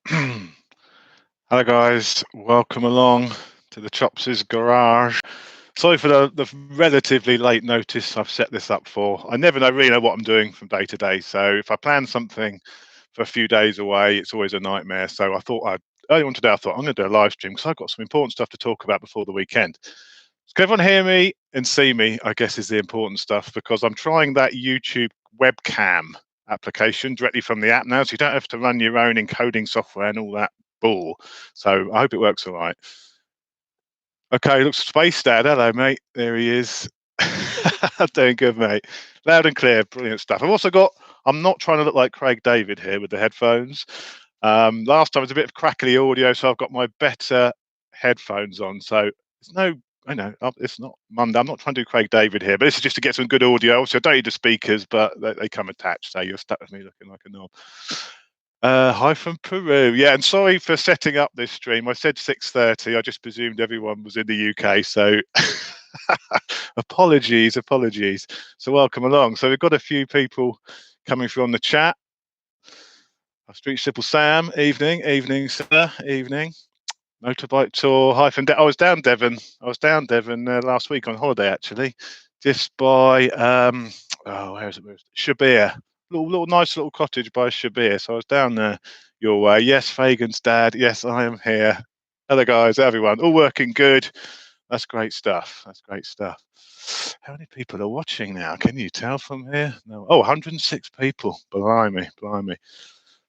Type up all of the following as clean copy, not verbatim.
Hello guys, welcome along to the Chops's Garage. Sorry for the relatively late notice I've set this up for. I never really know what I'm doing from day to day, so if I plan something for a few days away, it's always a nightmare. So early on today, I thought I'm going to do a live stream because I've got some important stuff to talk about before the weekend. So can everyone hear me and see me, I guess is the important stuff, because I'm trying that YouTube webcam application directly from the app now, so you don't have to run your own encoding software and all that bull. So I hope it works all right. Okay, looks Space Dad. Hello, mate. There he is. Doing good, mate. Loud and clear. Brilliant stuff. I'm not trying to look like Craig David here with the headphones. Last time it was a bit of crackly audio, so I've got my better headphones on. So I know it's not Monday. I'm not trying to do Craig David here, but this is just to get some good audio. Obviously, I don't need the speakers, but they come attached, so you're stuck with me looking like a knob. Hi from Peru. Yeah, and sorry for setting up this stream. I said 6:30. I just presumed everyone was in the UK, so apologies. So welcome along. So we've got a few people coming through on the chat. Street Simple Sam, evening, sir, evening. Motorbike tour, I was down Devon. Last week on holiday, actually, just by where is it? Shabir. Little nice little cottage by Shabir. So I was down there your way. Yes, Fagan's dad. Yes, I am here. Hello, guys, everyone. All working good. That's great stuff. How many people are watching now? Can you tell from here? No. Oh, 106 people. Blimey.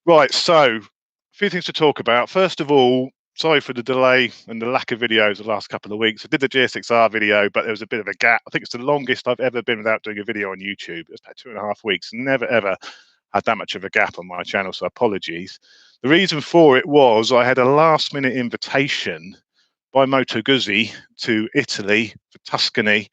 Right, so a few things to talk about. First of all, sorry for the delay and the lack of videos the last couple of weeks. I did the GSXR video, but there was a bit of a gap. I think it's the longest I've ever been without doing a video on YouTube. It was about 2.5 weeks. Never, ever had that much of a gap on my channel, so apologies. The reason for it was I had a last-minute invitation by Moto Guzzi to Italy, for Tuscany,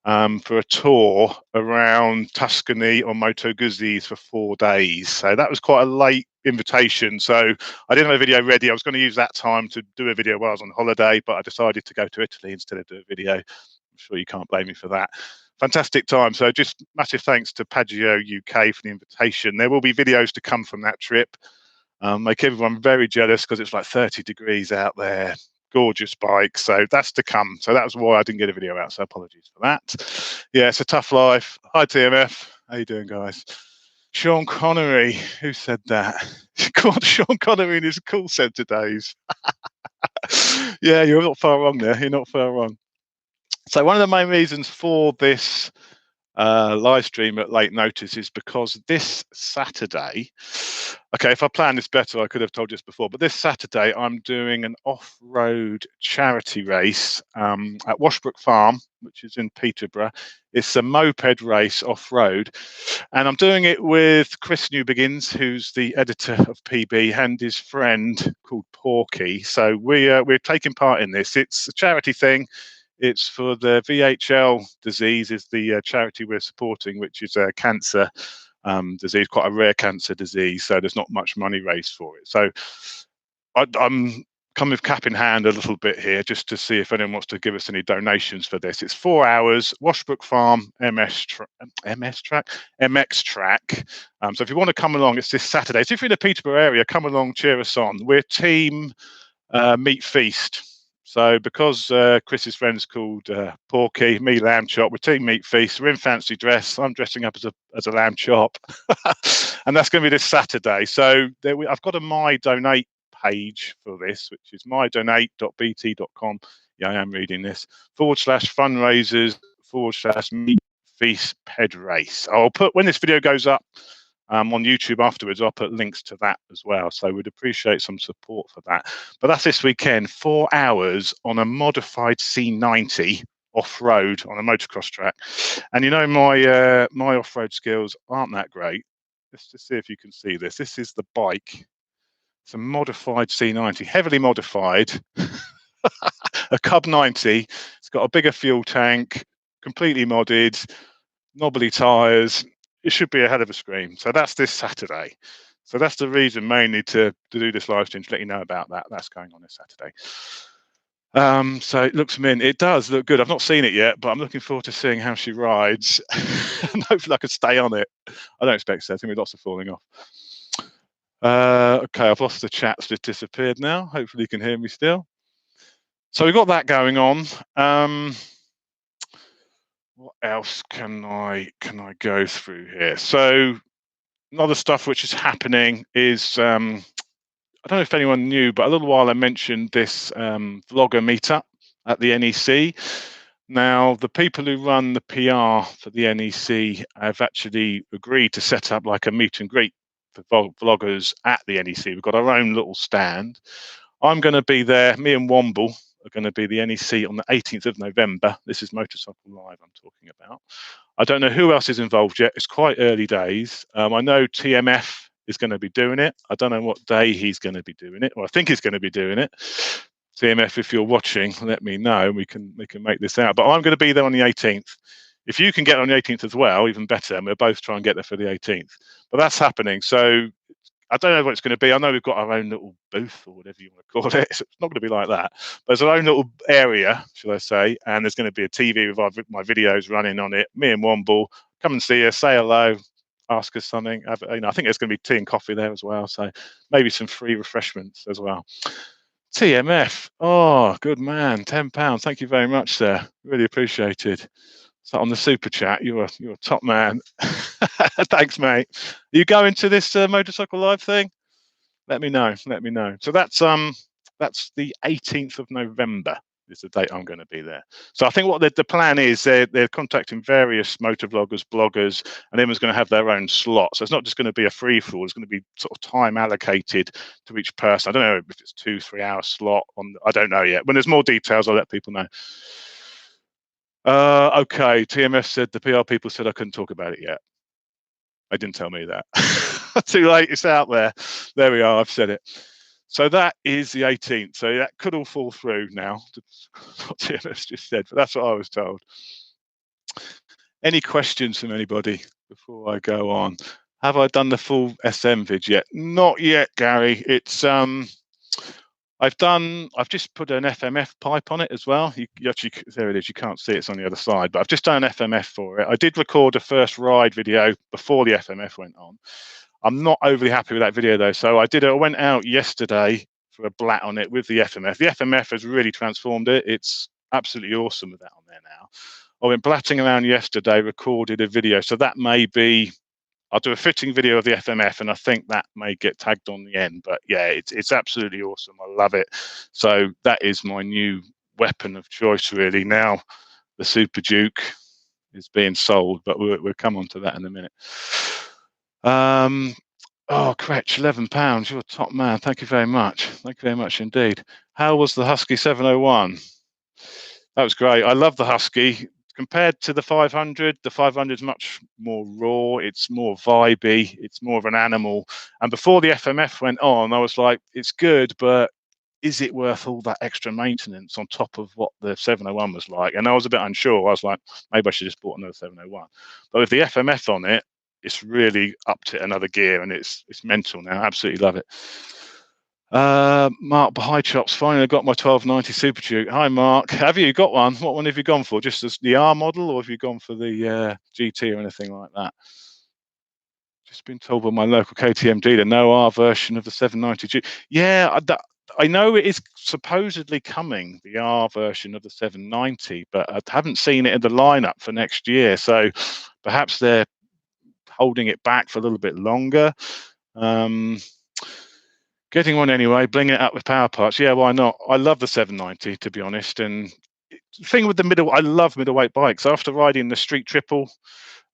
for a tour around Tuscany on Moto Guzzi's for 4 days. So that was quite a late invitation. So I didn't have a video ready. I was going to use that time to do a video while I was on holiday, but I decided to go to Italy instead of do a video. I'm sure you can't blame me for that. Fantastic time. So just massive thanks to Paggio UK for the invitation. There will be videos to come from that trip. Make everyone very jealous because it's like 30 degrees out there. Gorgeous bike, so that's to come. So that was why I didn't get a video out, so apologies for that. Yeah, it's a tough life. Hi TMF, how you doing, guys? Sean Connery, who said that? God, Sean Connery in his call centre days. Yeah, you're not far wrong there. So one of the main reasons for this live stream at late notice is because this Saturday, okay, if I planned this better, I could have told you this before, but this Saturday I'm doing an off-road charity race at Washbrook Farm, which is in Peterborough. It's a moped race off-road, and I'm doing it with Chris Newbegins, who's the editor of PB, and his friend called Porky. So we're taking part in this. It's a charity thing. It's for the VHL disease, is the charity we're supporting, which is a cancer disease, quite a rare cancer disease. So there's not much money raised for it. So I'm kind of cap in hand a little bit here just to see if anyone wants to give us any donations for this. It's 4 hours, Washbrook Farm, MX track. So if you want to come along, it's this Saturday. So if you're in the Peterborough area, come along, cheer us on. We're team Meat Feast. So because Chris's friend's called Porky, me Lamb Chop, we're team Meat Feast. We're in fancy dress. I'm dressing up as a lamb chop, and that's going to be this Saturday. So I've got a My Donate page for this, which is mydonate.bt.com. Yeah, I am reading this /fundraisers/Meat Feast Ped Race. I'll put, when this video goes up on YouTube afterwards, I'll put links to that as well. So we'd appreciate some support for that. But that's this weekend, 4 hours on a modified C90 off-road on a motocross track. And you know, my off-road skills aren't that great. Let's just see if you can see this. This is the bike. It's a modified C90, heavily modified. A Cub 90. It's got a bigger fuel tank, completely modded, knobbly tyres. It should be a hell of a scream. So that's this Saturday. So that's the reason mainly to do this live stream, to let you know about that. That's going on this Saturday. So it looks mint. It does look good. I've not seen it yet, but I'm looking forward to seeing how she rides. And hopefully I can stay on it. I don't expect so. I think we've lots of falling off. Okay, I've lost the chat. It's just disappeared now. Hopefully you can hear me still. So we've got that going on. What else can I go through here? So another stuff which is happening is I don't know if anyone knew, but a little while I mentioned this vlogger meetup at the NEC. Now, the people who run the PR for the NEC have actually agreed to set up like a meet and greet for vloggers at the NEC. We've got our own little stand. I'm going to be there. Me and Womble are going to be the NEC on the 18th of November. This is Motorcycle Live I'm talking about. I don't know who else is involved yet. It's quite early days. I know TMF is going to be doing it. I don't know what day he's going to be doing it. Well, I think he's going to be doing it. TMF, if you're watching, let me know. We can make this out. But I'm going to be there on the 18th. If you can get on the 18th as well, even better. And we'll both try and get there for the 18th. But that's happening. So I don't know what it's going to be. I know we've got our own little booth or whatever you want to call it. It's not going to be like that. But there's our own little area, shall I say, and there's going to be a TV with my videos running on it. Me and Womble, come and see us, say hello, ask us something. I think there's going to be tea and coffee there as well. So maybe some free refreshments as well. TMF. Oh, good man. £10. Thank you very much, sir. Really appreciated. So on the super chat, you're a top man. Thanks, mate. Are you going to this Motorcycle Live thing? Let me know. Let me know. So that's the 18th of November is the date I'm going to be there. So I think what the plan is, they're contacting various motor vloggers, bloggers, and everyone's going to have their own slot. So it's not just going to be a free for all. It's going to be sort of time allocated to each person. I don't know if it's 2-3 hour slot on. I don't know yet. When there's more details, I'll let people know. Okay, TMF said the PR people said I couldn't talk about it yet. They didn't tell me that. Too late, it's out there. There we are, I've said it. So that is the 18th. So that could all fall through now, what TMF's just said, but that's what I was told. Any questions from anybody before I go on? Have I done the full SM vid yet? Not yet, Gary. It's I've just put an FMF pipe on it as well. You actually, there it is. You can't see it. It's on the other side, but I've just done an FMF for it. I did record a first ride video before the FMF went on. I'm not overly happy with that video though. So I went out yesterday for a blat on it with the FMF. The FMF has really transformed it. It's absolutely awesome with that on there now. I went blatting around yesterday, recorded a video. So that may be, I'll do a fitting video of the FMF, and I think that may get tagged on the end. But yeah, it's absolutely awesome. I love it. So that is my new weapon of choice, really. Now the Super Duke is being sold, but we'll come on to that in a minute. Oh, Cretch, £11. You're a top man. Thank you very much. Thank you very much indeed. How was the Husky 701? That was great. I love the Husky. Compared to the 500 is much more raw. It's more vibey. It's more of an animal. And before the FMF went on, I was like, it's good, but is it worth all that extra maintenance on top of what the 701 was like? And I was a bit unsure. I was like, maybe I should just bought another 701. But with the FMF on it, it's really up to another gear, and it's mental now. Absolutely love it. Mark High Chops, finally got my 1290 Super Duke. Hi Mark, have you got one? What one have you gone for? Just as the R model, or have you gone for the GT or anything like that? Just been told by my local KTM dealer, no R version of the 790 Duke. Yeah, I know it is supposedly coming, the R version of the 790, but I haven't seen it in the lineup for next year. So perhaps they're holding it back for a little bit longer. Getting one anyway, bling it up with power parts. Yeah, why not? I love the 790, to be honest. And the thing with I love middleweight bikes. After riding the Street Triple,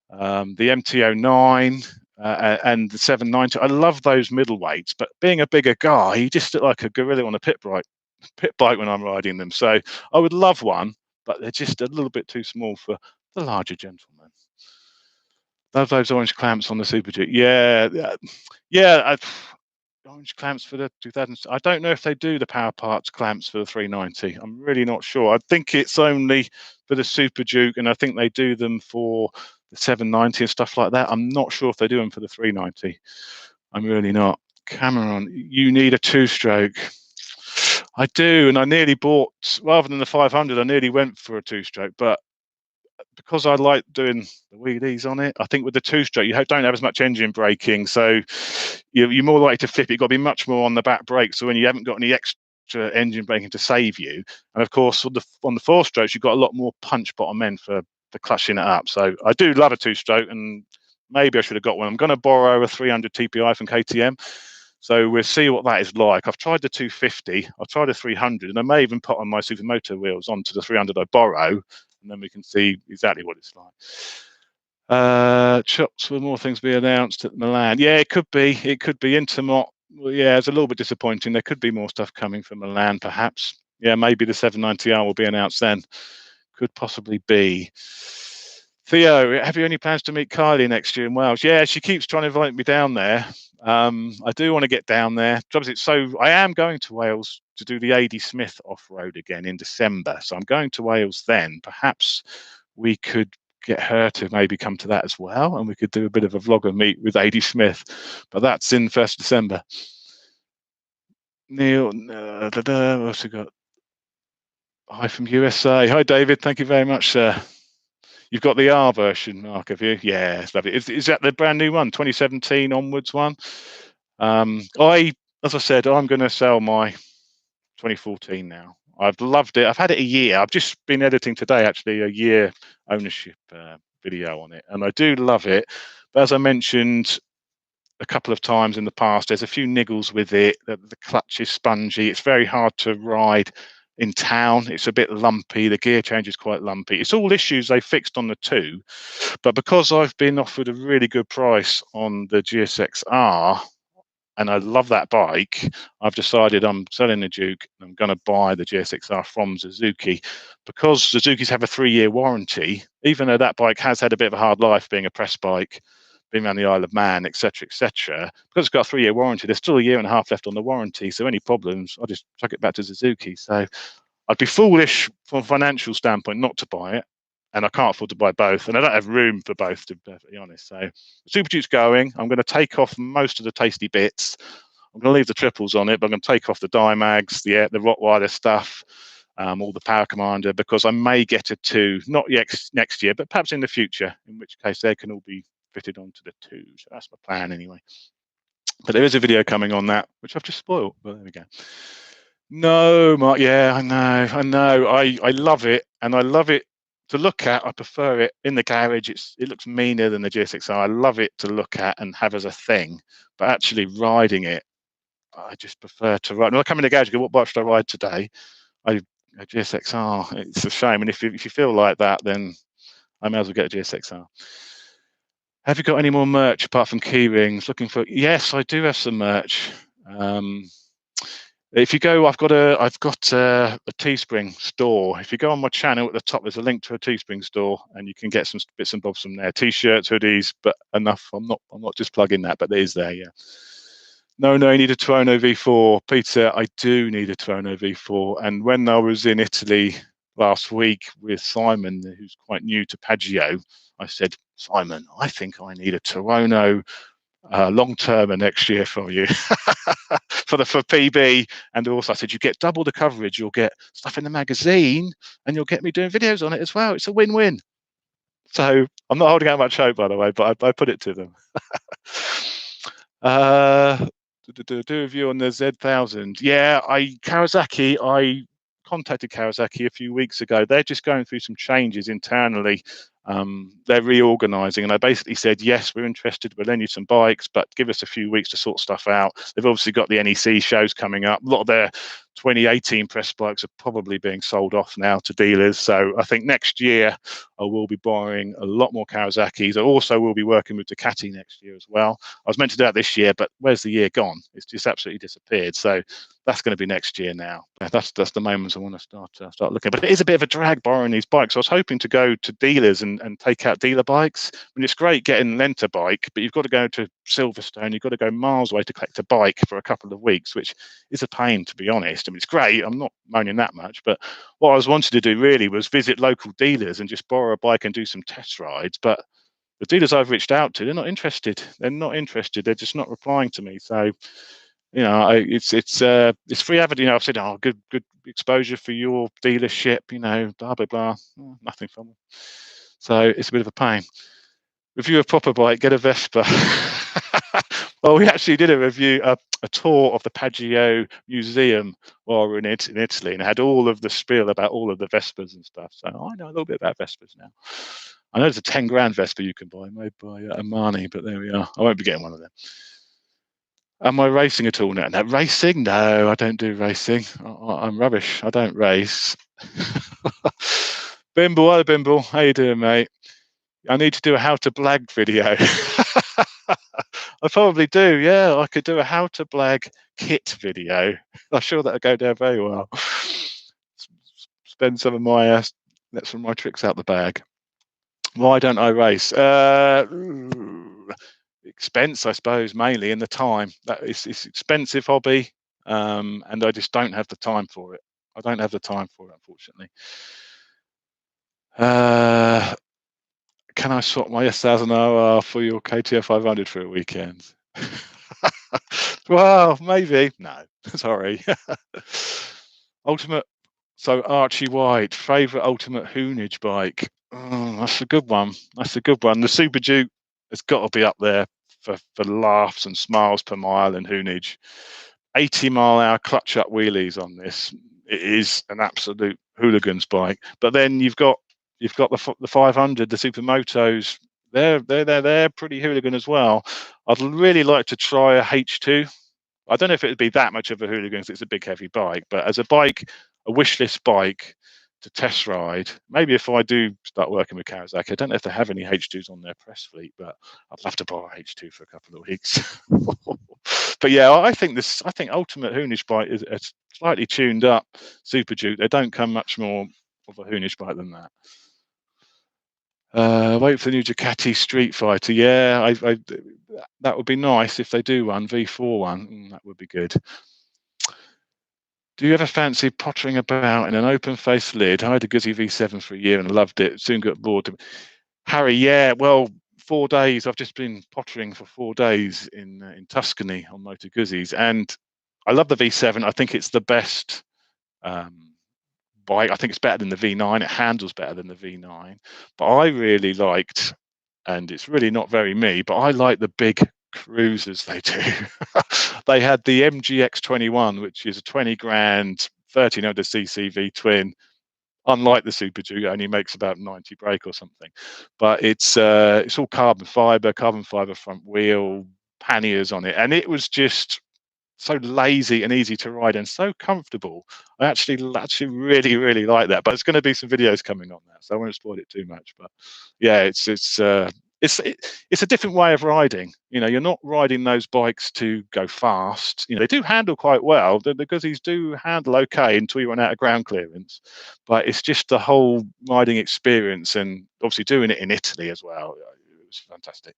the MT-09, and the 790, I love those middleweights. But being a bigger guy, you just look like a gorilla on a pit bike when I'm riding them. So I would love one, but they're just a little bit too small for the larger gentleman. Love those orange clamps on the Super Duke. Yeah. Orange clamps for the 2000. I don't know if they do the power parts clamps for the 390. I'm really not sure. I think it's only for the Super Duke, and I think they do them for the 790 and stuff like that. I'm not sure if they do them for the 390. I'm really not. Cameron, you need a two-stroke. I do, and I nearly bought, rather than the 500, I nearly went for a two-stroke, but because I like doing the wheelies on it, I think with the two-stroke you don't have as much engine braking, so you're more likely to flip it. You've got to be much more on the back brake. So when you haven't got any extra engine braking to save you, and of course on the four-strokes you've got a lot more punch bottom end for clutching it up. So I do love a two-stroke, and maybe I should have got one. I'm going to borrow a 300 TPI from KTM. So we'll see what that is like. I've tried the 250, I've tried the 300, and I may even put on my Supermoto wheels onto the 300 I borrow, and then we can see exactly what it's like. Chops, will more things be announced at Milan? Yeah, it could be. It could be Intermot. Well, yeah, it's a little bit disappointing. There could be more stuff coming from Milan, perhaps. Yeah, maybe the 790R will be announced then. Could possibly be. Theo, have you any plans to meet Kylie next year in Wales? Yeah, she keeps trying to invite me down there. I do want to get down there. So I am going to Wales to do the AD Smith off-road again in December. So I'm going to Wales then. Perhaps we could get her to maybe come to that as well, and we could do a bit of a vlogger meet with AD Smith. But that's in 1st December. Neil, what's we got? Hi from USA. Hi, David. Thank you very much, sir. You've got the R version, Mark, have you? Yeah, it's lovely. Is that the brand new one, 2017 onwards one? As I said, I'm going to sell my 2014 now. I've loved it. I've had it a year. I've just been editing today, actually, a year ownership video on it, and I do love it. But as I mentioned a couple of times in the past, there's a few niggles with it. The clutch is spongy. It's very hard to ride in town. It's a bit lumpy. The gear change is quite lumpy. It's all issues they fixed on the 2, but because I've been offered a really good price on the GSX-R, and I love that bike, I've decided I'm selling the Duke and I'm going to buy the GSX-R from Suzuki, because Suzuki's have a 3-year warranty, even though that bike has had a bit of a hard life being a press bike, being around the Isle of Man, etc., etc. Because it's got a 3-year warranty, there's still a year and a half left on the warranty. So any problems, I'll just chuck it back to Suzuki. So I'd be foolish from a financial standpoint not to buy it, and I can't afford to buy both, and I don't have room for both, to be perfectly honest. So Super Duke's going. I'm going to take off most of the tasty bits. I'm going to leave the triples on it, but I'm going to take off the Dymags, the Rottweiler stuff, all the Power Commander, because I may get a 2, not yet next year, but perhaps in the future, in which case they can all be fitted onto the 2. So that's my plan anyway. But there is a video coming on that, which I've just spoiled, but there we go. No, Mark, yeah, I know. I love it, and I love it to look at. I prefer it in the garage. It looks meaner than the GSX-R. I love it to look at and have as a thing, but actually riding it, I just prefer to ride. When I come in the garage, I go, what bike should I ride today? A GSX-R. It's a shame, and if you feel like that, then I may as well get a GSX-R. Have you got any more merch apart from key rings? Looking for? Yes, I do have some merch. If you go, I've got a Teespring store. If you go on my channel at the top, there's a link to a Teespring store, and you can get some bits and bobs from there. T-shirts, hoodies, but enough. I'm not just plugging that, but it is there. Yeah. No, you need a Tuono V4, Peter. I do need a Tuono V4. And when I was in Italy last week with Simon, who's quite new to Piaggio, I said, Simon, I think I need a Tuono long term next year for you for PB. And also I said, you get double the coverage, you'll get stuff in the magazine, and you'll get me doing videos on it as well. It's a win-win. So I'm not holding out much hope, by the way, but I put it to them. Do a review on the Z1000. Yeah, Kawasaki, I contacted Kawasaki a few weeks ago. They're just going through some changes internally. They're reorganizing, and I basically said, yes, we're interested, we'll lend you some bikes, but give us a few weeks to sort stuff out. They've obviously got the NEC shows coming up. A lot of their 2018 press bikes are probably being sold off now to dealers. So I think next year I will be buying a lot more Kawasaki's. I also will be working with Ducati next year as well. I was meant to do that this year, but where's the year gone? It's just absolutely disappeared. So that's going to be next year now. That's the moments I want to start looking. But it is a bit of a drag borrowing these bikes. I was hoping to go to dealers and take out dealer bikes. I mean, it's great getting lent a bike, but you've got to go to Silverstone. You've got to go miles away to collect a bike for a couple of weeks, which is a pain, to be honest. I mean, it's great. I'm not moaning that much, but what I was wanting to do really was visit local dealers and just borrow a bike and do some test rides. But the dealers I've reached out to, they're not interested. They're just not replying to me. So, you know, it's free advertising. You know, I've said, oh, good exposure for your dealership. You know, blah blah blah. Nothing from them. So it's a bit of a pain. Review a proper bike, get a Vespa. Well, we actually did a tour of the Piaggio Museum while we were in Italy, and it had all of the spiel about all of the Vespas and stuff. So I know a little bit about Vespas now. I know there's a 10 grand Vespa you can buy, made by Armani, but there we are. I won't be getting one of them. Am I racing at all now? No, racing? No, I don't do racing. I'm rubbish. I don't race. Bimble, hello Bimble. How you doing, mate? I need to do a how to blag video. I probably do, yeah. I could do a how to blag kit video. I'm sure that'll go down very well. Spend some of my let some of my tricks out the bag. Why don't I race? Expense, I suppose, mainly, and the time. It's expensive hobby, and I just don't have the time for it. I don't have the time for it, unfortunately. Can I swap my S1000RR for your KTM 500 for a weekend? Well, maybe. No, sorry. Ultimate. So Archie White, favourite ultimate hoonage bike. Oh, that's a good one. That's a good one. The Super Duke has got to be up there for laughs and smiles per mile and hoonage. 80-mile-an-hour clutch up wheelies on this. It is an absolute hooligan's bike. But then you've got the 500, the Supermotos. They're pretty hooligan as well. I'd really like to try a H2. I don't know if it would be that much of a hooligan because it's a big heavy bike, but as a bike, a wish list bike to test ride. Maybe if I do start working with Kawasaki, I don't know if they have any H2s on their press fleet, but I'd love to borrow a H2 for a couple of weeks. But yeah, I think Ultimate Hoonage bike is a slightly tuned up Super Duke. They don't come much more of a Hoonage bike than that. Wait for the new Ducati Street Fighter. Yeah, that would be nice if they do one, V4 one. That would be good. Do you ever fancy pottering about in an open face lid? I had a Guzzi V7 for a year and loved it. Soon got bored. Harry, yeah, well, 4 days. I've just been pottering for 4 days in Tuscany on Moto Guzzis, and I love the V7. I think it's the best bike. I think it's better than the V9. It handles better than the V9. But I really liked, and it's really not very me, but I like the big cruisers they do. They had the MGX21, which is a 20 grand, 1300cc V twin. Unlike the Super Duke, it only makes about 90 brake or something. But it's all carbon fiber front wheel, panniers on it, and it was just so lazy and easy to ride and so comfortable. I actually really like that. But there's going to be some videos coming on that, so I won't spoil it too much. But yeah, it's a different way of riding. You know, you're not riding those bikes to go fast. You know, they do handle quite well. The Guzzi's do handle okay until you run out of ground clearance. But it's just the whole riding experience, and obviously doing it in Italy as well. It was fantastic.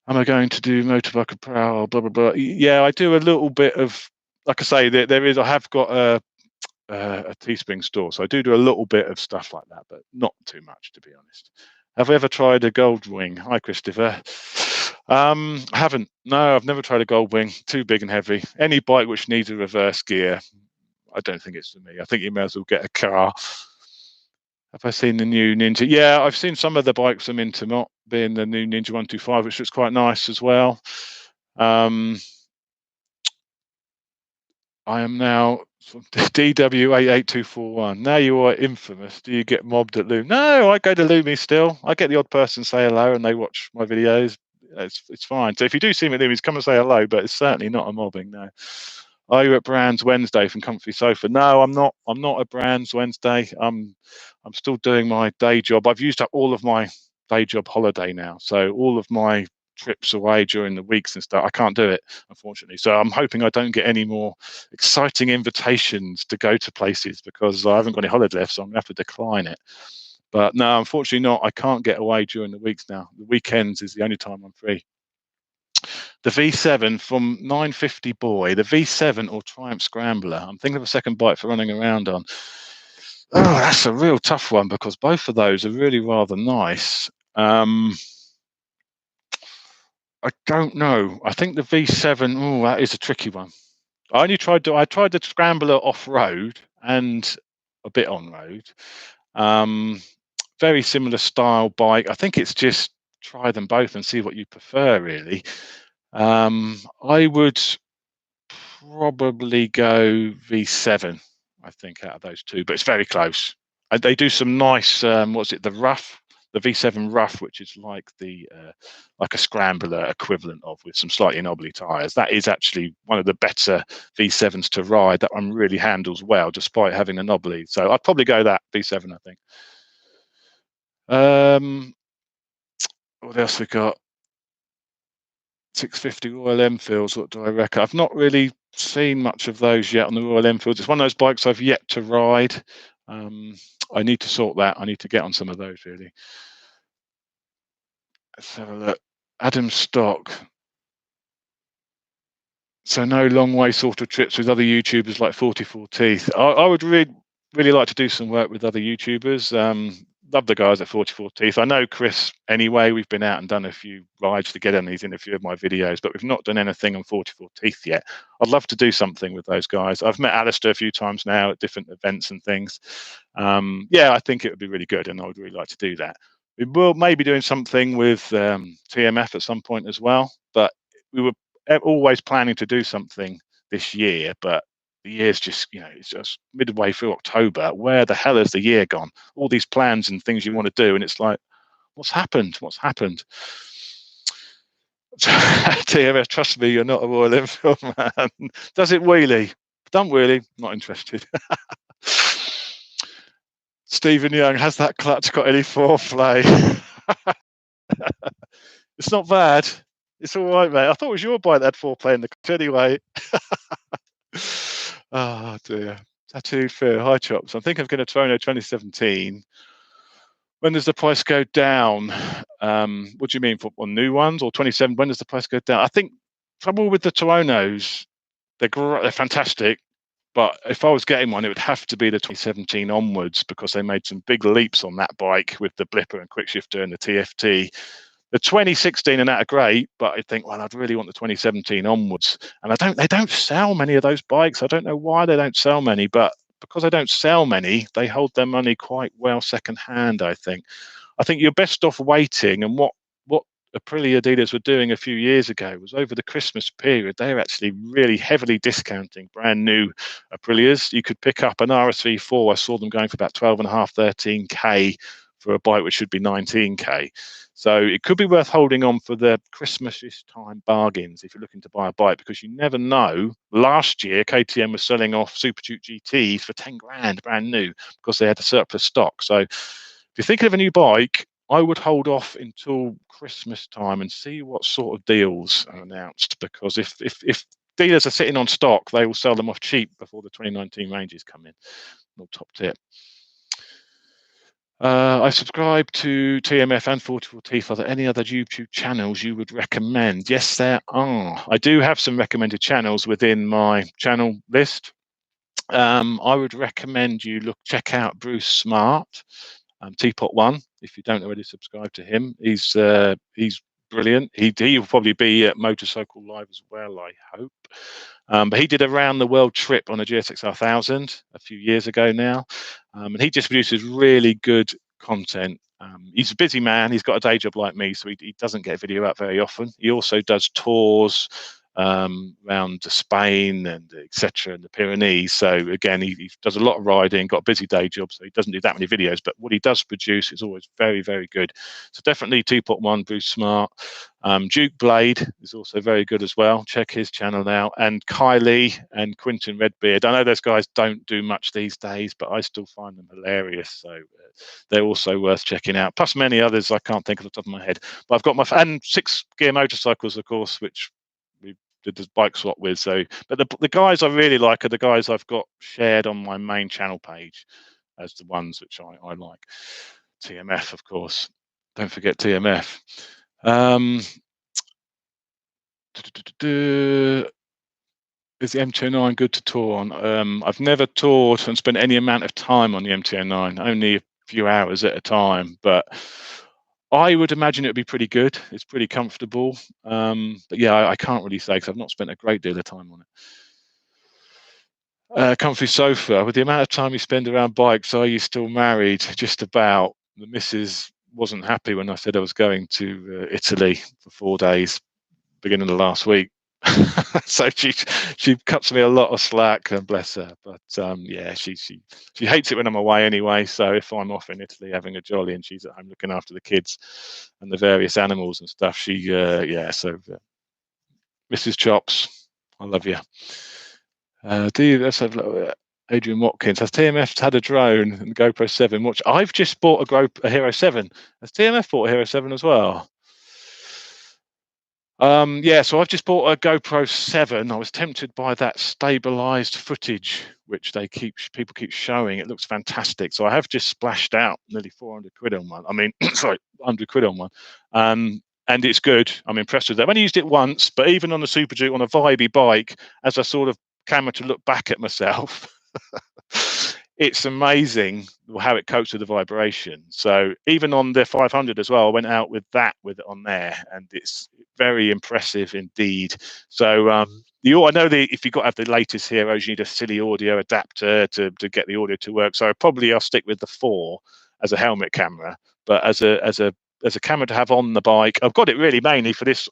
Am I going to do motorbike apparel? Blah blah blah. Yeah, I do a little bit of. Like I say, there is. I have got a Teespring store, so I do a little bit of stuff like that, but not too much, to be honest. Have I ever tried a Goldwing? Hi, Christopher. I haven't. No, I've never tried a Goldwing. Too big and heavy. Any bike which needs a reverse gear, I don't think it's for me. I think you may as well get a car. Have I seen the new Ninja? Yeah, I've seen some of the bikes I'm into, not being the new Ninja 125, which looks quite nice as well. I am now DW88241. Now you are infamous. Do you get mobbed at Loom? No, I go to Loomy still. I get the odd person say hello and they watch my videos. It's fine. So if you do see me at Loomy's, come and say hello, but it's certainly not a mobbing, no. Are you at Brands Wednesday from Comfy Sofa? No, I'm not. I'm not at Brands Wednesday. I'm still doing my day job. I've used up all of my day job holiday now. So all of my trips away during the weeks and stuff, I can't do it, unfortunately. So I'm hoping I don't get any more exciting invitations to go to places because I haven't got any holiday left, so I'm going to have to decline it. But no, unfortunately not. I can't get away during the weeks now. The weekends is the only time I'm free. The V7 from 950 Boy, the V7 or Triumph Scrambler. I'm thinking of a second bike for running around on. Oh, that's a real tough one because both of those are really rather nice. I don't know. I think the V7. Oh, that is a tricky one. I tried the Scrambler off road and a bit on road. very similar style bike. I think it's just try them both and see what you prefer, really. I would probably go V7, I think, out of those two, but it's very close. They do some nice, what's it, the V7 Rough, which is like like a scrambler equivalent of, with some slightly knobbly tyres. That is actually one of the better V7s to ride. That one really handles well, despite having a knobbly. So I'd probably go that V7, I think. What else we got? 650 Royal Enfields. What do I reckon? I've not really seen much of those yet on the Royal Enfields. It's one of those bikes I've yet to ride. I need to sort that. I need to get on some of those, really. Let's have a look. Adam Stock. So no long way sort of trips with other YouTubers like 44 Teeth. I would really like to do some work with other YouTubers. Love the guys at 44 Teeth. I know Chris anyway. We've been out and done a few rides together, and he's in a few of my videos, but we've not done anything on 44 Teeth yet. I'd love to do something with those guys. I've met Alistair a few times now at different events and things. Yeah, I think it would be really good, and I would really like to do that. We will maybe doing something with TMF at some point as well, but we were always planning to do something this year, but the year's just, it's just midway through October. Where the hell has the year gone? All these plans and things you want to do, and it's like, what's happened? What's happened? TMF, trust me, you're not a Royal Enfield man. Does it wheelie? Don't wheelie. Not interested. Stephen Young, has that clutch got any foreplay? It's not bad. It's all right, mate. I thought it was your bike that had foreplay in the clutch anyway. Oh dear. Tattooed Fear, hi Chops. I think I'm going to Toronto 2017. When does the price go down? What do you mean, for new ones or 27? When does the price go down? I think trouble with the Torontos, they're fantastic, but if I was getting one, it would have to be the 2017 onwards, because they made some big leaps on that bike with the blipper and quick shifter and the TFT. The 2016 and that are great, but I think, well, I'd really want the 2017 onwards. And they don't sell many of those bikes. I don't know why they don't sell many, but because they don't sell many, they hold their money quite well secondhand, I think. I think you're best off waiting. And what Aprilia dealers were doing a few years ago was, over the Christmas period, they're actually really heavily discounting brand new Aprilias. You could pick up an RSV4. I saw them going for about 12.5, 13K for a bike which should be 19K. So it could be worth holding on for the Christmas-ish time bargains if you're looking to buy a bike, because you never know. Last year, KTM was selling off Super Duke GTs for 10 grand brand new because they had a surplus stock. So if you're thinking of a new bike, I would hold off until Christmas time and see what sort of deals are announced, because if dealers are sitting on stock, they will sell them off cheap before the 2019 ranges come in. Little top tip. I subscribe to TMF and 44 Teeth. Are there any other YouTube channels you would recommend? Yes, there are. I do have some recommended channels within my channel list. I would recommend you check out Bruce Smart, Teapot One. If you don't already subscribe to him, he's brilliant. He will probably be at Motorcycle Live as well, I hope. But he did a round the world trip on a GSX 1000 a few years ago now, and he just produces really good content. He's a busy man. He's got a day job like me, so he doesn't get a video out very often. He also does tours around Spain and etc. and the Pyrenees. So again, he does a lot of riding, got a busy day job, so he doesn't do that many videos, but what he does produce is always very, very good. So definitely Teapot One, Bruce Smart. Duke Blade is also very good as well. Check his channel out. And Kylie and Quinton Redbeard. I know those guys don't do much these days, but I still find them hilarious. So they're also worth checking out. Plus many others I can't think of the top of my head. But I've got and Six Gear Motorcycles, of course, which we did this bike swap with. So, but the guys I really like are the guys I've got shared on my main channel page as the ones which I like. TMF, of course. Don't forget TMF. Is the MT09 good to tour on? I've never toured and spent any amount of time on the MT09, only a few hours at a time, but I would imagine it would be pretty good. It's pretty comfortable. But yeah, I can't really say because I've not spent a great deal of time on it. Comfy sofa. With the amount of time you spend around bikes, are you still married? Just about. the missus wasn't happy when I said I was going to Italy for 4 days, beginning of last week. So she cuts me a lot of slack, and bless her. But yeah, she hates it when I'm away anyway. So if I'm off in Italy having a jolly and she's at home looking after the kids and the various animals and stuff, she yeah. So Mrs. Chops, I love you. Let's have a look. Adrian Watkins, has TMF had a drone and GoPro 7? Watch. I've just bought a Hero 7. Has TMF bought a Hero 7 as well? Yeah, so I've just bought a GoPro 7. I was tempted by that stabilized footage, which people keep showing. It looks fantastic. So I have just splashed out nearly 400 quid on one. I mean, sorry, 100 quid on one. And it's good. I'm impressed with that. I've only used it once, but even on the Super Duke on a vibey bike, as I sort of camera to look back at myself, it's amazing how it copes with the vibration. So even on the 500 as well, I went out with it on there, and it's very impressive indeed. So I know if you've got to have the latest Heroes, you need a silly audio adapter to get the audio to work. So I'll stick with the 4 as a helmet camera, but as a camera to have on the bike, I've got it really mainly for this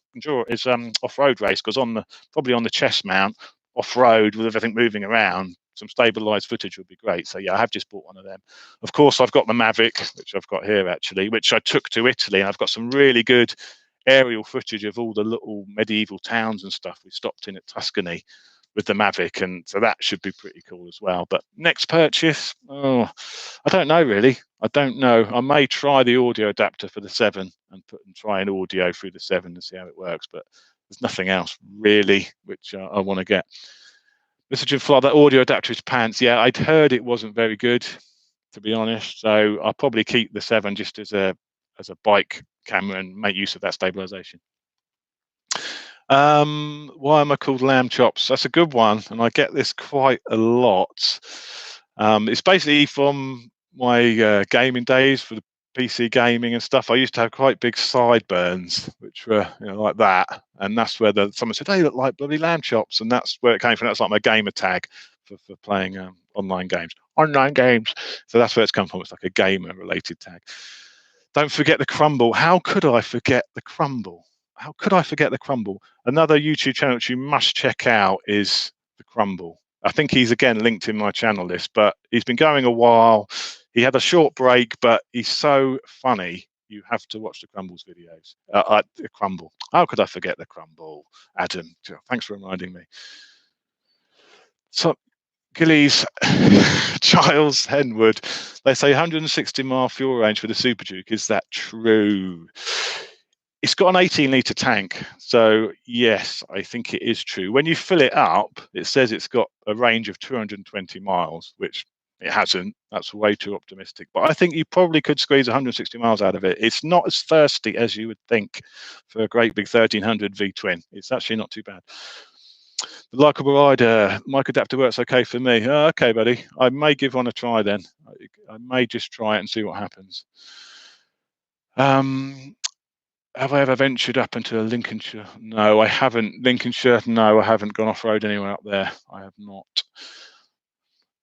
off-road race, because probably on the chest mount off-road with everything moving around, some stabilized footage would be great. So yeah, I have just bought one of them. Of course, I've got the Mavic, which I've got here actually, which I took to Italy, and I've got some really good aerial footage of all the little medieval towns and stuff we stopped in at Tuscany with the Mavic, and so that should be pretty cool as well. But next purchase, I don't know really. I don't know. I may try the audio adapter for the 7 and try an audio through the 7 and see how it works. But there's nothing else really which I want to get. Mr. Jim Fly, that audio adapter is pants. Yeah, I'd heard it wasn't very good, to be honest. So I'll probably keep the 7 just as a bike camera and make use of that stabilization. Why am I called Lamb Chops? That's a good one, and I get this quite a lot. It's basically from my gaming days for the PC gaming and stuff. I used to have quite big sideburns, which were like that, and that's where someone said, "Hey, you look like bloody Lamb Chops," and that's where it came from. That's like my gamer tag for playing online games. So that's where it's come from. It's like a gamer related tag. Don't forget the crumble. How could I forget the crumble? How could I forget the crumble? Another YouTube channel which you must check out is the crumble. I think he's again linked in my channel list, but he's been going a while. He had a short break, but he's so funny. You have to watch the Crumbles videos. The crumble. How could I forget the crumble? Adam, thanks for reminding me. So Gillies, Giles, Henwood, they say 160 mile fuel range for the Super Duke. Is that true? It's got an 18-litre tank, so yes, I think it is true. When you fill it up, it says it's got a range of 220 miles, which it hasn't. That's way too optimistic. But I think you probably could squeeze 160 miles out of it. It's not as thirsty as you would think for a great big 1300 V-twin. It's actually not too bad. The Likeable Rider, mic adapter works okay for me. Okay, buddy. I may give one a try then. I may just try it and see what happens. Have I ever ventured up into Lincolnshire? No, I haven't. Lincolnshire? No, I haven't gone off-road anywhere up there. I have not.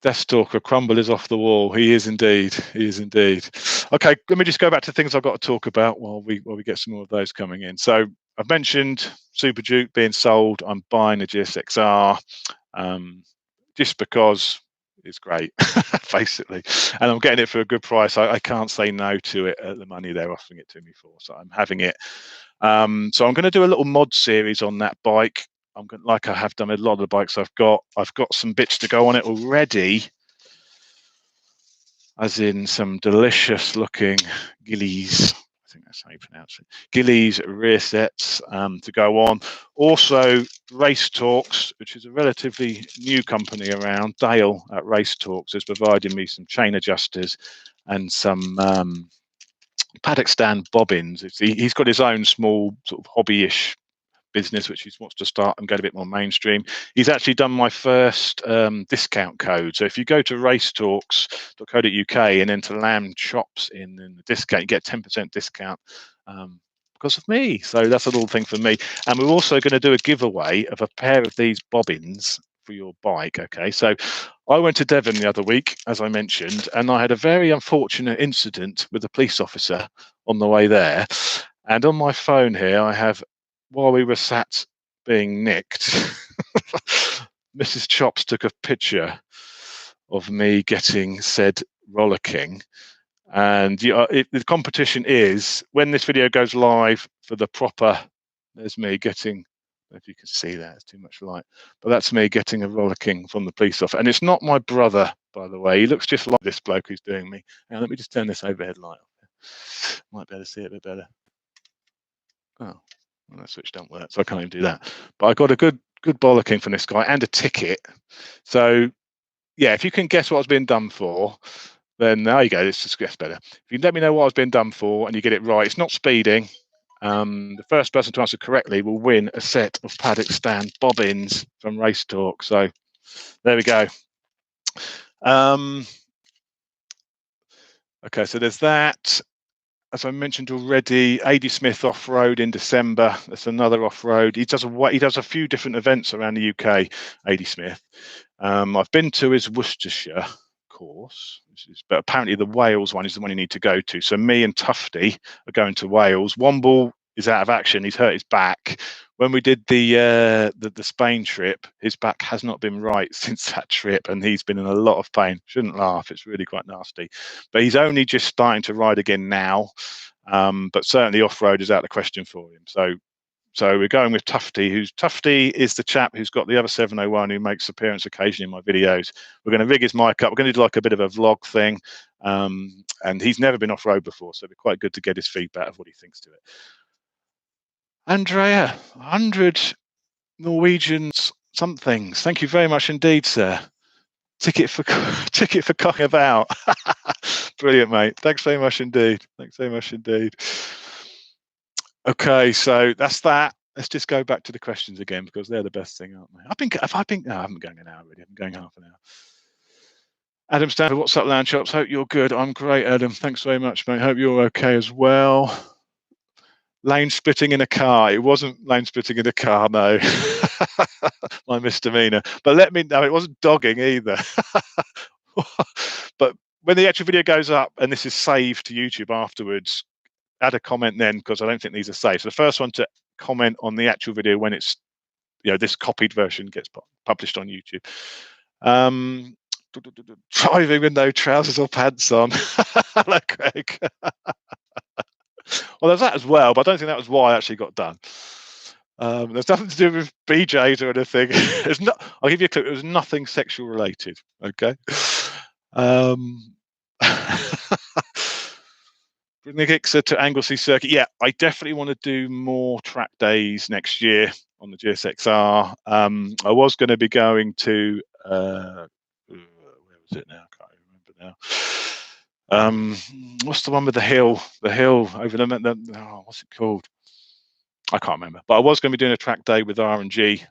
Deathstalker, Crumble is off the wall. He is indeed. He is indeed. Okay, let me just go back to things I've got to talk about while we get some more of those coming in. So I've mentioned Super Duke being sold. I'm buying a GSX-R just because it's great, basically, and I'm getting it for a good price. I can't say no to it at the money they're offering it to me for, so I'm having it. So I'm going to do a little mod series on that bike. Like I have done a lot of the bikes I've got some bits to go on it already, as in some delicious looking Gillies. I think that's how you pronounce it. Gillies rear sets to go on. Also, Race Talks, which is a relatively new company around. Dale at Race Talks has provided me some chain adjusters and some paddock stand bobbins. He's got his own small sort of hobby-ish business which he wants to start and get a bit more mainstream. He's actually done my first discount code. So if you go to racetalks.co.uk and enter Lamb Chops in the discount, you get 10% discount because of me. So that's a little thing for me. And we're also going to do a giveaway of a pair of these bobbins for your bike. Okay, so I went to Devon the other week, as I mentioned, and I had a very unfortunate incident with a police officer on the way there. And on my phone here, I have, while we were sat being nicked, Mrs. Chops took a picture of me getting said rollicking. And the competition is, when this video goes live for the proper, there's me getting, I don't know if you can see that, it's too much light, but that's me getting a rollicking from the police officer. And it's not my brother, by the way. He looks just like this bloke who's doing me. Now, let me just turn this overhead light off. Might be able to see it a bit better. Oh, well, that switch don't work, so I can't even do that. But I got a good bollocking from this guy and a ticket. So, yeah, if you can guess what I was being done for, then there you go. This just gets better. If you can let me know what I was being done for and you get it right, it's not speeding. The first person to answer correctly will win a set of paddock stand bobbins from Race Talk. So there we go. Okay, so there's that. As I mentioned already, AD Smith off-road in December. That's another off-road. He does a few different events around the UK, AD Smith. I've been to his Worcestershire course, but apparently the Wales one is the one you need to go to. So me and Tufty are going to Wales. Womble is out of action. He's hurt his back. When we did the Spain trip, his back has not been right since that trip, and he's been in a lot of pain. Shouldn't laugh. It's really quite nasty. But he's only just starting to ride again now. But certainly off-road is out of the question for him. So we're going with Tufty. Tufty is the chap who's got the other 701 who makes appearance occasionally in my videos. We're going to rig his mic up. We're going to do like a bit of a vlog thing. And he's never been off-road before, so it'd be quite good to get his feedback of what he thinks to it. Andrea, 100 Norwegians somethings. Thank you very much indeed, sir. Ticket for cocking about. Brilliant, mate. Thanks very much indeed. Thanks very much indeed. Okay, so that's that. Let's just go back to the questions again because they're the best thing, aren't they? No, I haven't going an hour already. I'm going half an hour. Adam Stanford, what's up, Land Chops? Hope you're good. I'm great, Adam. Thanks very much, mate. Hope you're okay as well. Lane splitting in a car. It wasn't lane splitting in a car, no. My misdemeanor. But let me know, it wasn't dogging either. But when the actual video goes up and this is saved to YouTube afterwards, add a comment then, because I don't think these are saved. So the first one to comment on the actual video when it's, this copied version gets published on YouTube. Driving with no trousers or pants on. Hello, Craig. Well, there's that as well, but I don't think that was why I actually got done. There's nothing to do with BJs or anything. I'll give you a clue. It was nothing sexual related. Okay. Nick Ixer to Anglesey Circuit. Yeah, I definitely want to do more track days next year on the GSXR. I was going to be going to where was it now? I can't remember now. What's the one with the hill? The hill over the what's it called? I can't remember. But I was going to be doing a track day with R&G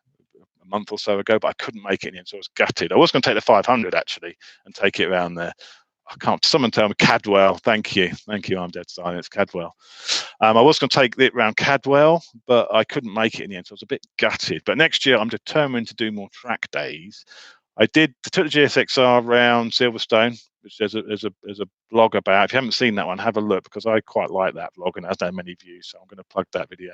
a month or so ago, but I couldn't make it in the end, so I was gutted. I was going to take the 500 actually and take it around there. I can't. Someone tell me Cadwell. Thank you. I'm dead silent. It's Cadwell. I was going to take it around Cadwell, but I couldn't make it in the end, so I was a bit gutted. But next year, I'm determined to do more track days. I took the GSXR around Silverstone, which there's a blog about. If you haven't seen that one, have a look because I quite like that vlog and it hasn't had many views, so I'm going to plug that video.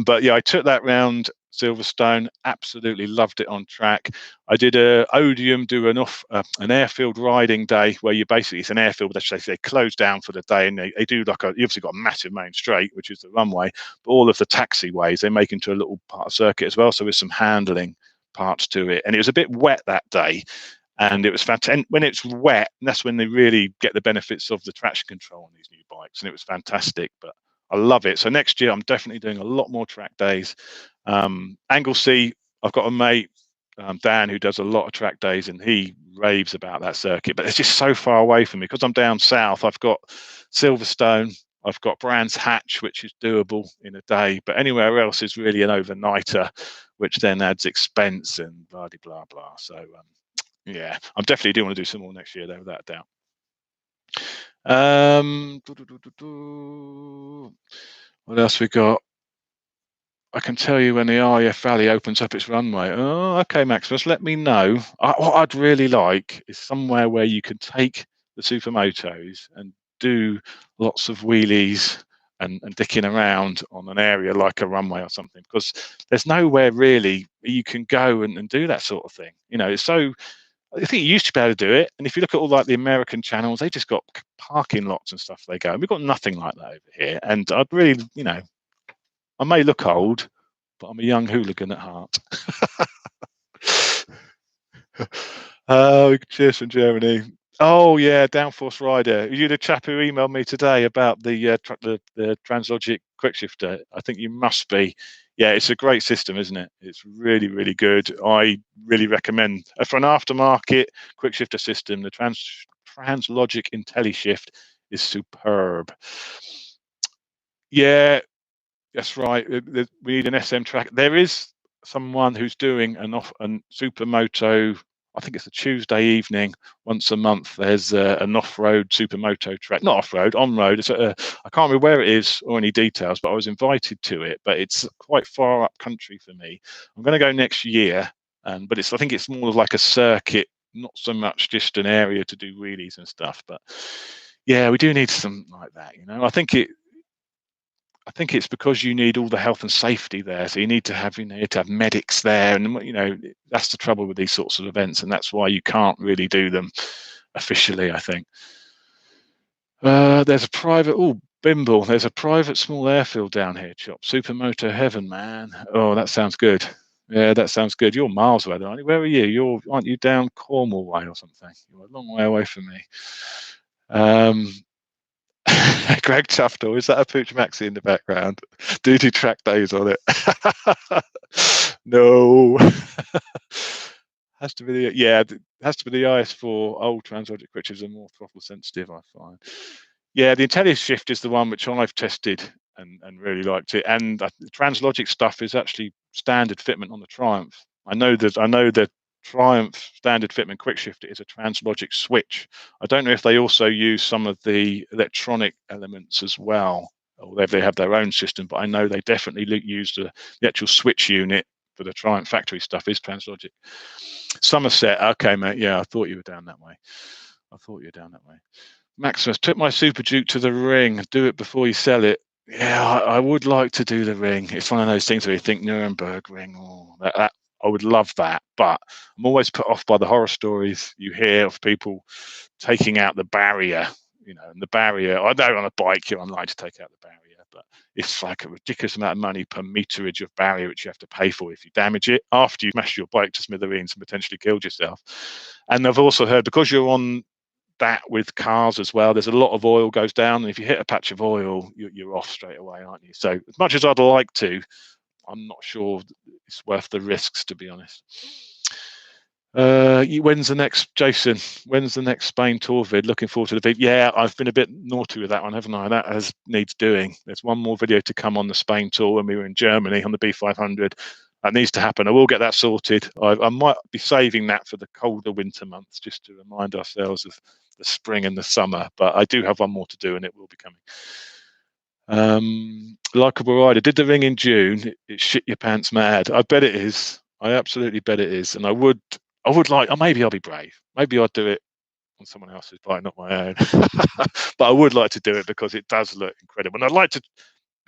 But yeah, I took that round Silverstone, absolutely loved it on track. I did Odium do an airfield riding day where it's an airfield, but they close down for the day, and they do you obviously got a massive main straight, which is the runway, but all of the taxiways they make into a little part of circuit as well, so there's some handling parts to it. And it was a bit wet that day, and it was fantastic. And when it's wet, that's when they really get the benefits of the traction control on these new bikes, and it was fantastic. But I love it. So next year I'm definitely doing a lot more track days. Anglesey, I've got a mate, Dan, who does a lot of track days, and he raves about that circuit, but it's just so far away from me because I'm down south. I've got Silverstone, I've got Brands Hatch, which is doable in a day, but anywhere else is really an overnighter, which then adds expense and blah blah blah. So yeah, I'm definitely do want to do some more next year, though, without a doubt. What else we got? I can tell you when the RAF Valley opens up its runway. Oh, okay, Maximus, let me know. What I'd really like is somewhere where you can take the supermotos and do lots of wheelies and dicking around on an area like a runway or something, because there's nowhere really you can go and do that sort of thing. It's so. I think you used to be able to do it, and if you look at all like the American channels, they just got parking lots and stuff they go. And we've got nothing like that over here. And I'd really, I may look old, but I'm a young hooligan at heart. Oh, cheers from Germany. Oh yeah, Downforce Rider. Are you the chap who emailed me today about the Translogic quickshifter? I think you must be. Yeah, it's a great system, isn't it? It's really, really good. I really recommend for an aftermarket quickshifter system. The Translogic IntelliShift is superb. Yeah, that's right. We need an SM track. There is someone who's doing an supermoto. I think it's a Tuesday evening once a month. There's an off-road supermoto track, not off-road, on-road. I can't remember where it is or any details, but I was invited to it. But it's quite far up country for me. I'm going to go next year, but I think it's more of like a circuit, not so much just an area to do wheelies and stuff. But yeah, we do need something like that. I think it's because you need all the health and safety there. So you need to have medics there, and that's the trouble with these sorts of events, and that's why you can't really do them officially, I think. There's a private Bimble. There's a private small airfield down here, Chop. Supermoto heaven, man. Oh, that sounds good. Yeah, that sounds good. You're miles away, aren't you? Where are you? Aren't you down Cornwall way or something? You're a long way away from me. Greg Tuftle, is that a Pooch Maxi in the background? Do track days on it? No. Has to be it has to be the IS4 old Translogic, which is a more throttle sensitive, I find. Yeah, the IntelliShift is the one which I've tested and really liked it. And the Translogic stuff is actually standard fitment on the Triumph. I know that Triumph standard fitment quickshifter is a Translogic switch. I don't know if they also use some of the electronic elements as well, or if they have their own system, but I know they definitely use the actual switch unit for the Triumph factory stuff is Translogic. Somerset, okay, mate. Yeah, I thought you were down that way. Maximus, took my Super Duke to the ring. Do it before you sell it. Yeah, I would like to do the ring. It's one of those things where you think Nuremberg ring, that I would love that. But I'm always put off by the horror stories you hear of people taking out the barrier. And the barrier. I know on a bike you're unlikely to take out the barrier, but it's like a ridiculous amount of money per meterage of barrier which you have to pay for if you damage it after you've smashed your bike to smithereens and potentially killed yourself. And I've also heard, because you're on that with cars as well, there's a lot of oil goes down, and if you hit a patch of oil, you're off straight away, aren't you? So as much as I'd like to, I'm not sure it's worth the risks, to be honest. When's the next, Jason? When's the next Spain tour vid? Looking forward to the vid. Yeah, I've been a bit naughty with that one, haven't I? That needs doing. There's one more video to come on the Spain tour when we were in Germany on the B500. That needs to happen. I will get that sorted. I might be saving that for the colder winter months, just to remind ourselves of the spring and the summer. But I do have one more to do, and it will be coming. Likeable Rider did the ring in June. It shit your pants mad. I bet it is. I absolutely bet it is. And I would like, or maybe I'll be brave. Maybe I'll do it on someone else's bike, not my own. But I would like to do it because it does look incredible. And I'd like to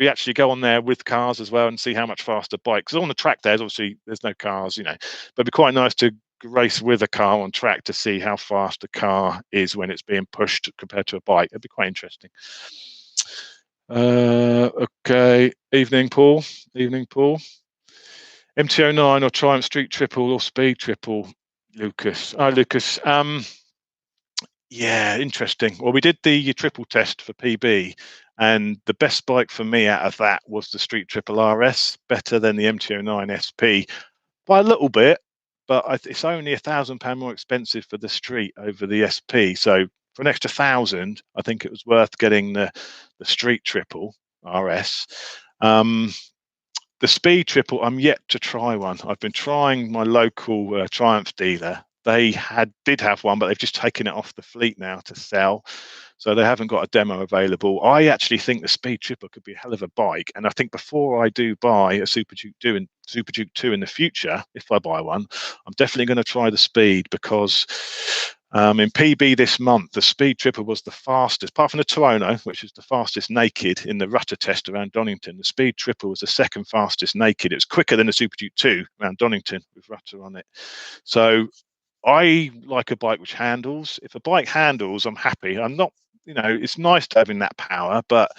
actually go on there with cars as well and see how much faster bike. Because on the track there's no cars, but it'd be quite nice to race with a car on track to see how fast a car is when it's being pushed compared to a bike. It'd be quite interesting. Okay. Evening, Paul. MT09 or Triumph Street Triple or Speed Triple, Lucas. Lucas. Yeah, interesting. Well, we did the triple test for PB, and the best bike for me out of that was the Street Triple RS, better than the MT09 SP by a little bit, but it's only £1,000 more expensive for the Street over the SP. So for an extra 1,000, I think it was worth getting the Street Triple RS. The Speed Triple, I'm yet to try one. I've been trying my local Triumph dealer, they did have one, but they've just taken it off the fleet now to sell. So they haven't got a demo available. I actually think the Speed Tripper could be a hell of a bike. And I think before I do buy a Super Duke 2 and Super Duke 2 in the future, if I buy one, I'm definitely going to try the Speed, because in PB this month, the Speed Tripper was the fastest, apart from the Tuono, which is the fastest naked in the Rutter test around Donington. The Speed Tripper was the second fastest naked. It was quicker than the Super Duke 2 around Donington with Rutter on it. So I like a bike which handles. If a bike handles, I'm happy. I'm not, it's nice to having that power, but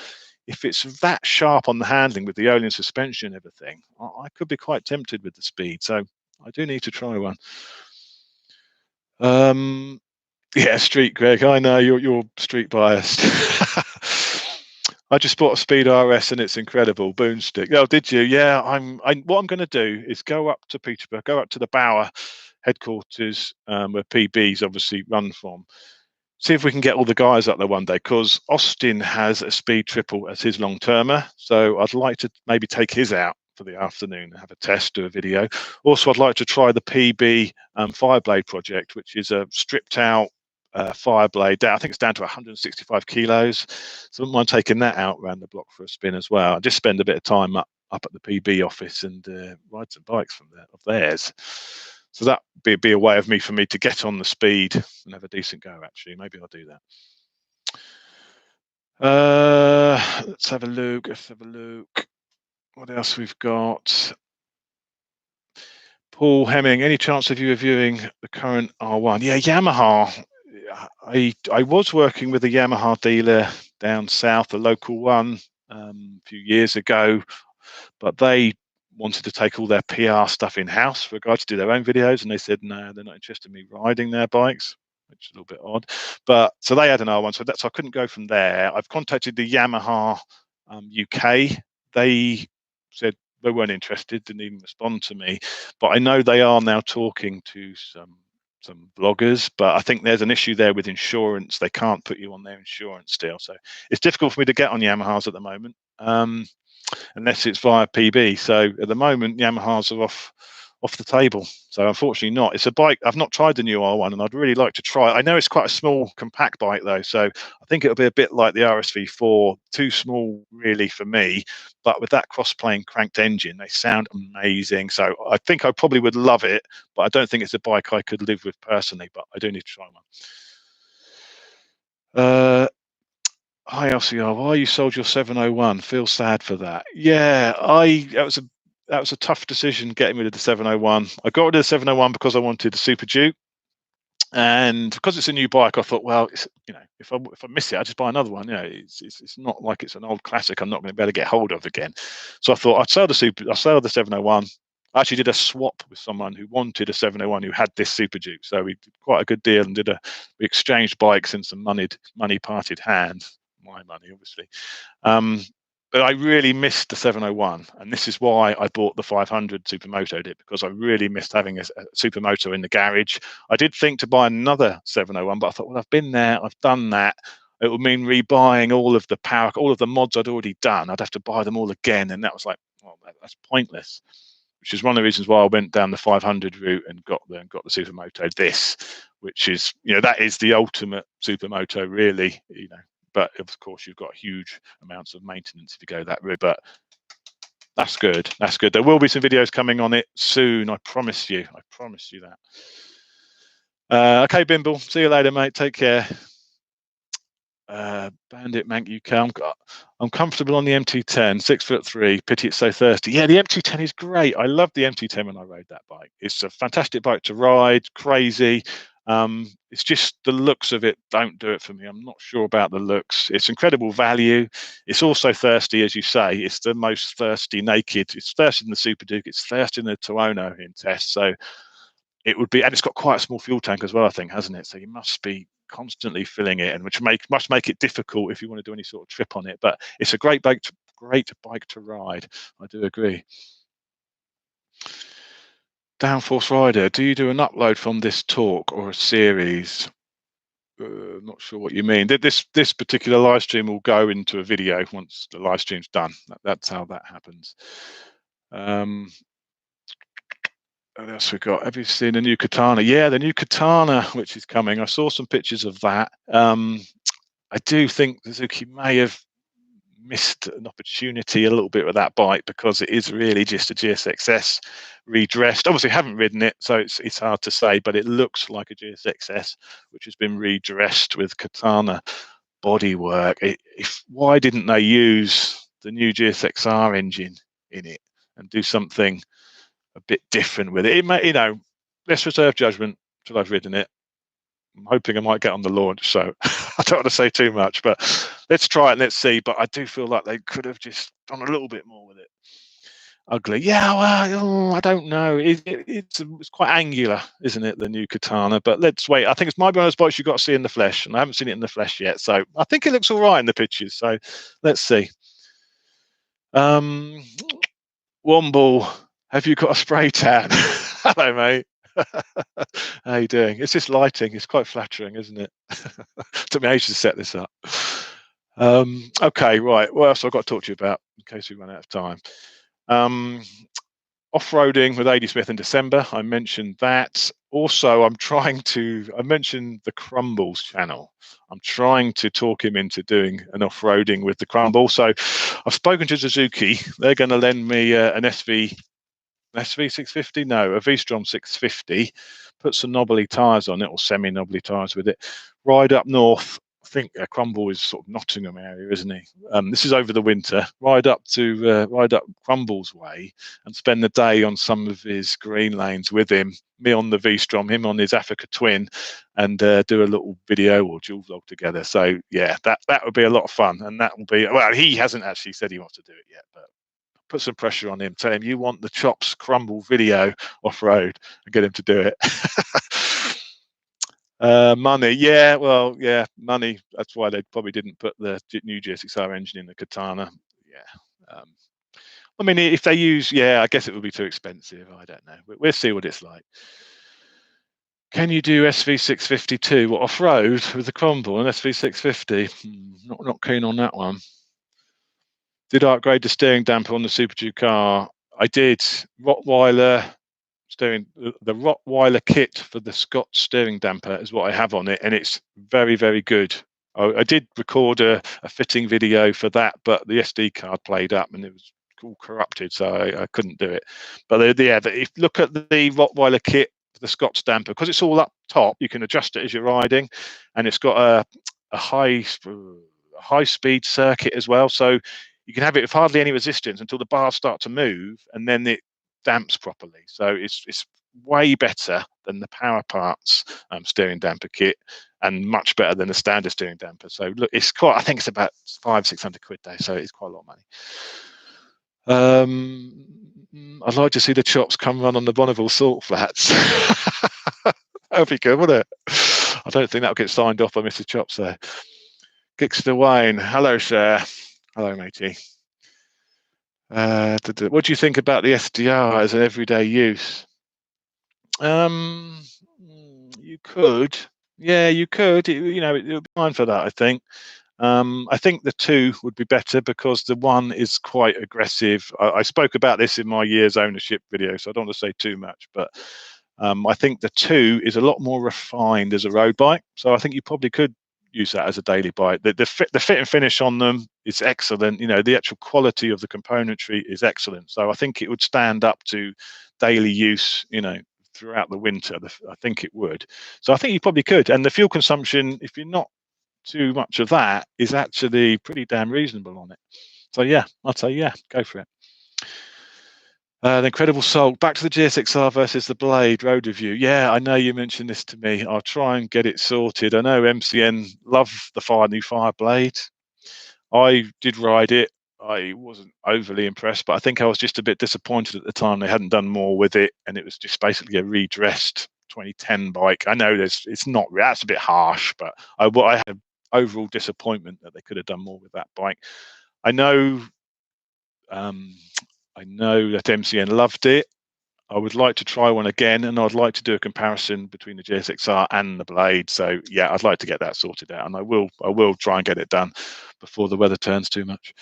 if it's that sharp on the handling with the Öhlins suspension and everything, I could be quite tempted with the Speed. So I do need to try one. Yeah, street, Greg. I know you're street biased. I just bought a Speed RS and it's incredible. Boomstick. Oh, did you? Yeah. What I'm going to do is go up to Peterborough, go up to the Bauer headquarters, where PB's obviously run from. See if we can get all the guys up there one day, because Austin has a Speed Triple as his long termer. So I'd like to maybe take his out for the afternoon and have a test, do a video. Also, I'd like to try the PB Fireblade project, which is a stripped out Fireblade. I think it's down to 165 kilos. So I wouldn't mind taking that out around the block for a spin as well. I just spend a bit of time up at the PB office and ride some bikes from there of theirs. So that be a way for me to get on the Speed and have a decent go. Actually, maybe I'll do that. Let's have a look. What else we've got? Paul Hemming, any chance of you reviewing the current R1? Yeah, Yamaha. I was working with a Yamaha dealer down south, a local one, a few years ago, but they wanted to take all their PR stuff in-house for a guy to do their own videos, and they said no, they're not interested in me riding their bikes, which is a little bit odd. But so they had an R1, so I couldn't go from there. I've contacted the Yamaha UK. They said they weren't interested, didn't even respond to me. But I know they are now talking to some bloggers, but I think there's an issue there with insurance. They can't put you on their insurance still, so it's difficult for me to get on Yamahas at the moment. Unless it's via PB. So at the moment, Yamahas are off the table. So unfortunately not. It's a bike, I've not tried the new R1 and I'd really like to try it. I know it's quite a small, compact bike though. So I think it'll be a bit like the RSV4, too small really for me, but with that cross-plane cranked engine, they sound amazing. So I think I probably would love it, but I don't think it's a bike I could live with personally, but I do need to try one. Hi LCR, why you sold your 701? Feel sad for that. Yeah, that was a tough decision getting rid of the 701. I got rid of the 701 because I wanted the Super Duke, and because it's a new bike, I thought, well, if I miss it, I just buy another one. It's not like it's an old classic I'm not going to be able to get hold of again. So I thought I'll sell the 701. I actually did a swap with someone who wanted a 701 who had this Super Duke, so we did quite a good deal and we exchanged bikes and some money parted hands. My money, obviously. But I really missed the 701, and this is why I bought the 500 Supermoto dip, because I really missed having a Supermoto in the garage. I did think to buy another 701, but I thought, well, I've been there, I've done that. It would mean rebuying all of the power, all of the mods I'd already done. I'd have to buy them all again, and that was like, well, that's pointless. Which is one of the reasons why I went down the 500 route and got the Supermoto this, which is, that is the ultimate Supermoto, really, But of course, you've got huge amounts of maintenance if you go that route. But that's good. That's good. There will be some videos coming on it soon. I promise you. I promise you that. Okay, Bimble. See you later, mate. Take care. Bandit Mank UK. I'm comfortable on the MT10, 6'3". Pity it's so thirsty. Yeah, the MT10 is great. I loved the MT10 when I rode that bike. It's a fantastic bike to ride. Crazy. It's just the looks of it don't do it for me. I'm not sure about the looks. It's incredible value. It's also thirsty, as you say. It's the most thirsty naked. It's thirsty in the Super Duke. It's thirsty in the Tuono in tests. So it would be, and it's got quite a small fuel tank as well, I think, hasn't it? So you must be constantly filling it, and which must make it difficult if you want to do any sort of trip on it. But it's a great bike to ride. I do agree. Downforce Rider, do you do an upload from this talk or a series? Not sure what you mean. This particular live stream will go into a video once the live stream's done. That's how that happens. What else we got? Have you seen the new Katana? Yeah, the new Katana, which is coming. I saw some pictures of that. I do think Suzuki may have missed an opportunity a little bit with that bike, because it is really just a GSXS redressed. Obviously, I haven't ridden it, so it's hard to say, but it looks like a GSXS which has been redressed with Katana bodywork. Why didn't they use the new GSXR engine in it and do something a bit different with it? It may, let's reserve judgment till I've ridden it. I'm hoping I might get on the launch, so I don't want to say too much, but let's try it and let's see. But I do feel like they could have just done a little bit more with it. Ugly, yeah. Well, I don't know. It's quite angular, isn't it, the new Katana? But let's wait. I think it might be one of those bikes you've got to see in the flesh, and I haven't seen it in the flesh yet. So I think it looks all right in the pictures. So let's see. Womble, have you got a spray tan? Hello, mate. How you doing? It's just lighting. It's quite flattering, isn't it? Took me ages to set this up. Okay, right. What else I've got to talk to you about in case we run out of time? Off-roading with AD Smith in December. I mentioned that. Also, I mentioned the Crumbles channel. I'm trying to talk him into doing an off-roading with the Crumble. So I've spoken to Suzuki. They're going to lend me an SV650? No, a V-Strom 650. Put some knobbly tyres on it, or semi-knobbly tyres with it. Ride up north. I think Crumble is sort of Nottingham area, isn't he? This is over the winter. Ride up Crumble's way and spend the day on some of his green lanes with him. Me on the V-Strom, him on his Africa Twin, and do a little video or dual vlog together. So yeah, that would be a lot of fun, and that will be, well, he hasn't actually said he wants to do it yet, but put some pressure on him. Tell him you want the Chops Crumble video off-road and get him to do it. Money, yeah, well, yeah, money. That's why they probably didn't put the new GSXR engine in the Katana. Yeah. I mean, if they use, yeah, I guess it would be too expensive. I don't know. We'll see what it's like. Can you do SV652 off-road with the Crumble and SV650? Not keen on that one. Did I upgrade the steering damper on the Super Duke car? I did. Rottweiler steering, the Rottweiler kit for the Scott steering damper is what I have on it, and it's very, very good. I did record a fitting video for that, but the SD card played up and it was all corrupted, so I couldn't do it. But if you look at the Rottweiler kit, the Scott's damper, because it's all up top, you can adjust it as you're riding, and it's got a high speed circuit as well, so you can have it with hardly any resistance until the bars start to move, and then it damps properly. So it's way better than the Power Parts steering damper kit, and much better than the standard steering damper. So look, it's quite, I think it's about 500-600 quid though, so it's quite a lot of money. I'd like to see the Chops come run on the Bonneville salt flats. That would be good, wouldn't it? I don't think that'll get signed off by Mr. Chops there. Gixter Wayne, hello sir. Hello matey. What do you think about the SDR as an everyday use? You could, yeah, you could. It would be fine for that, I think. I think the 2 would be better because the 1 is quite aggressive. I spoke about this in my year's ownership video, so I don't want to say too much, but I think the 2 is a lot more refined as a road bike. So I think you probably could use that as a daily bike. The fit and finish on them is excellent. The actual quality of the componentry is excellent. So I think it would stand up to daily use, throughout the winter. I think it would. So I think you probably could. And the fuel consumption, if you're not too much of that, is actually pretty damn reasonable on it. So yeah, I'd say yeah, go for it. The Incredible Soul, back to the GSXR versus the Blade road review. Yeah, I know you mentioned this to me. I'll try and get it sorted. I know MCN love the new Fireblade. I did ride it. I wasn't overly impressed, but I think I was just a bit disappointed at the time they hadn't done more with it, and it was just basically a redressed 2010 bike. I know that's a bit harsh, but I had overall disappointment that they could have done more with that bike. I know that MCN loved it. I would like to try one again, and I'd like to do a comparison between the GSXR and the Blade. So yeah, I'd like to get that sorted out, and I will try and get it done before the weather turns too much.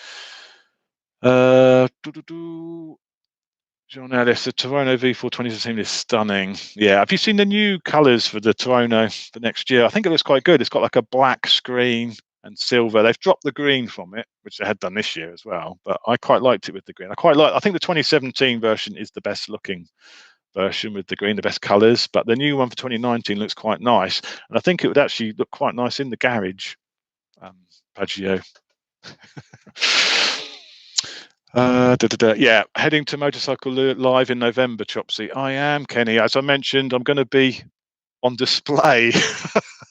John Ellis, the Tuono V4 2017 is stunning. Yeah, have you seen the new colours for the Tuono for next year? I think it looks quite good. It's got like a black screen and silver. They've dropped the green from it, which they had done this year as well. But I quite liked it with the green. I think the 2017 version is the best looking version with the green, the best colours. But the new one for 2019 looks quite nice, and I think it would actually look quite nice in the garage. Paggio. Yeah, heading to Motorcycle Live in November, Chopsy. I am, Kenny. As I mentioned, I'm going to be on display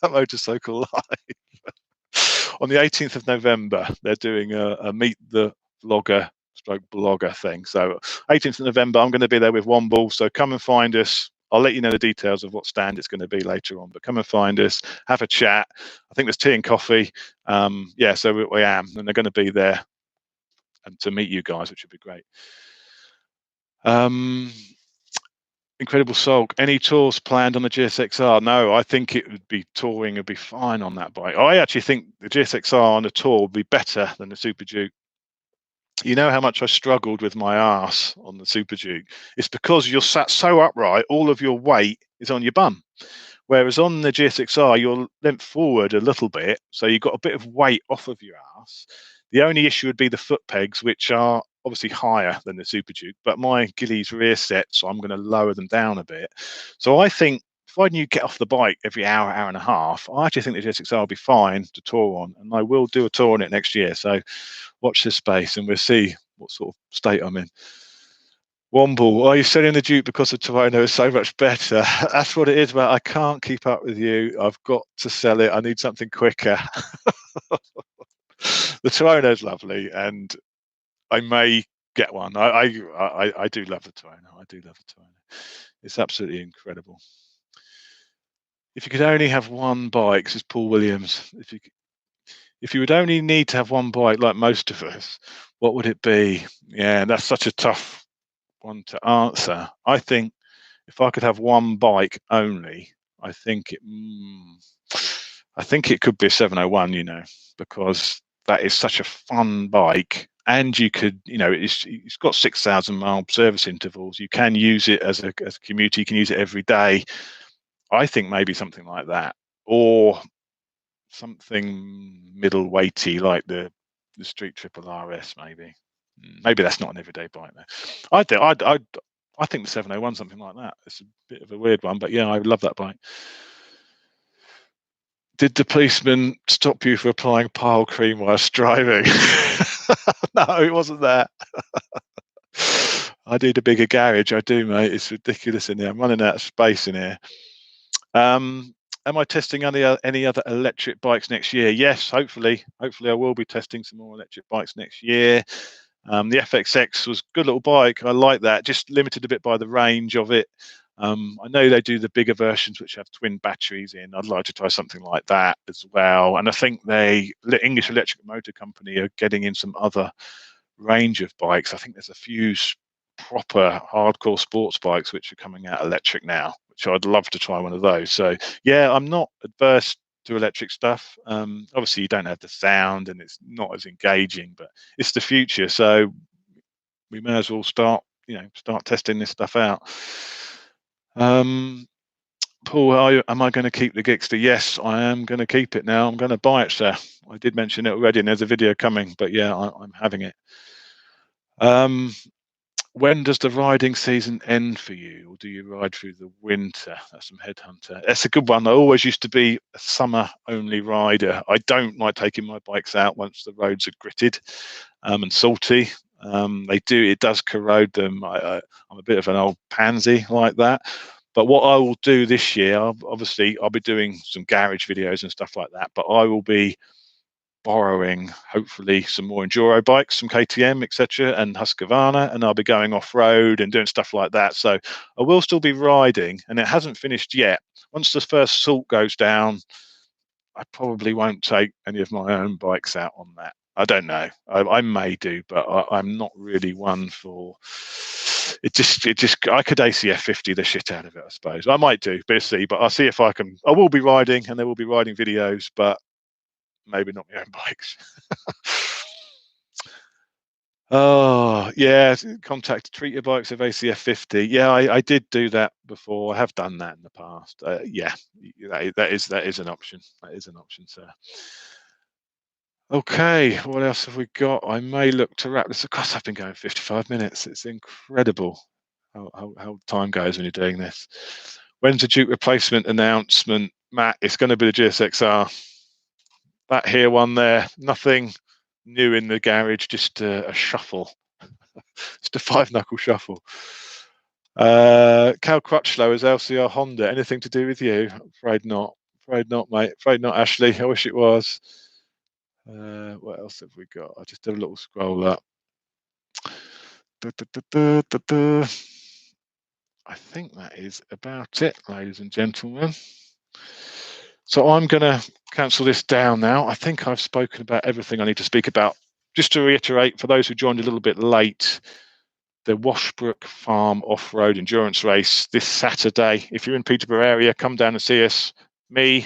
at Motorcycle Live on the 18th of November. They're doing a Meet the Vlogger stroke blogger thing. So 18th of November, I'm going to be there with Womble. So come and find us. I'll let you know the details of what stand it's going to be later on, but come and find us, have a chat. I think there's tea and coffee. Yeah, so we am, and they're going to be there and to meet you guys, which would be great. Incredible Sulk. Any tours planned on the GSXR? No, I think it would be touring would be fine on that bike. I actually think the GSXR on a tour would be better than the Super Duke. You know how much I struggled with my arse on the Super Duke. It's because you're sat so upright, all of your weight is on your bum. Whereas on the GSXR, you're leant forward a little bit, so you've got a bit of weight off of your ass. The only issue would be the foot pegs, which are obviously higher than the Super Duke, but my Gillies rear set, so I'm going to lower them down a bit. So I think if I knew get off the bike every hour, hour and a half, I actually think the GSXR will be fine to tour on, and I will do a tour on it next year. So watch this space, and we'll see what sort of state I'm in. Womble, are you selling the Duke because the Tuono is so much better? That's what it is, mate. I can't keep up with you. I've got to sell it. I need something quicker. The Tuono is lovely, and I may get one. I do love the Tuono. I do love the Tuono. It's absolutely incredible. If you could only have one bike, says Paul Williams. If you would only need to have one bike, like most of us, what would it be? Yeah, that's such a tough one to answer. I think if I could have one bike only, I think it could be a 701, you know, because that is such a fun bike, and you could, you know, it's got 6,000 mile service intervals. You can use it as a commuter. You can use it every day. I think maybe something like that, or something middle weighty like the Street Triple RS, maybe. Maybe that's not an everyday bike though. I think the 701, something like that. It's a bit of a weird one, but yeah, I love that bike. Did the policeman stop you for applying pile cream whilst driving? No, it wasn't that. I need a bigger garage. I do, mate. It's ridiculous in here. I'm running out of space in here. Am I testing any other electric bikes next year? Yes, hopefully. Hopefully, I will be testing some more electric bikes next year. The FXX was a good little bike. I like that. Just limited a bit by the range of it. I know they do the bigger versions which have twin batteries in. I'd like to try something like that as well. And I think the English Electric Motor Company are getting in some other range of bikes. I think there's a few proper hardcore sports bikes which are coming out electric now, which I'd love to try one of those. So yeah, I'm not adverse to electric stuff. Obviously you don't have the sound and it's not as engaging, but it's the future, so we may as well start testing this stuff out. Paul, am I going to keep the Gixxer? Yes, I am going to keep it now. I'm going to buy it, sir. I did mention it already, and there's a video coming, but yeah, I'm having it. When does the riding season end for you, or do you ride through the winter? That's from Headhunter. That's a good one. I always used to be a summer-only rider. I don't like taking my bikes out once the roads are gritted and salty. It does corrode them. I'm a bit of an old pansy like that. But what I will do this year, obviously, I'll be doing some garage videos and stuff like that, but I will be borrowing hopefully some more enduro bikes from KTM, etc., and Husqvarna, and I'll be going off-road and doing stuff like that. So I will still be riding, and it hasn't finished yet. Once the first salt goes down, I probably won't take any of my own bikes out on that. I don't know. I may do, but I'm not really one for it. I could ACF 50 the shit out of it, I suppose. I might do, but see. But I'll see if I can. I will be riding, and there will be riding videos, but maybe not my own bikes. Oh, yeah, contact treat your bikes with ACF 50. Yeah, I did do that before. I have done that in the past. Yeah, that is an option. That is an option, sir. Okay, what else have we got? I may look to wrap this. Of course, I've been going 55 minutes. It's incredible how time goes when you're doing this. When's the Duke replacement announcement? Matt, it's going to be the GSXR. That here one there, nothing new in the garage, just a shuffle. Just a 5-knuckle shuffle. Cal Crutchlow is LCR Honda. Anything to do with you? Afraid not. Afraid not, mate. Afraid not, Ashley. I wish it was. What else have we got? I just did a little scroll up. I think that is about it, ladies and gentlemen. So I'm going to cancel this down now. I think I've spoken about everything I need to speak about. Just to reiterate, for those who joined a little bit late, the Washbrook Farm Off-Road Endurance Race this Saturday. If you're in Peterborough area, come down and see us. Me,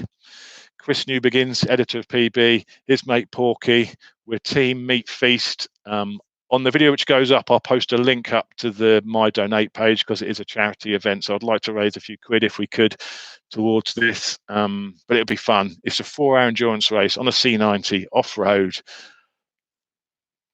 Chris Newbegins, editor of PB, his mate Porky. We're Team Meat Feast. On the video which goes up, I'll post a link up to the My Donate page because it is a charity event. So I'd like to raise a few quid if we could towards this. But it'll be fun. It's a 4-hour endurance race on a C90 off-road.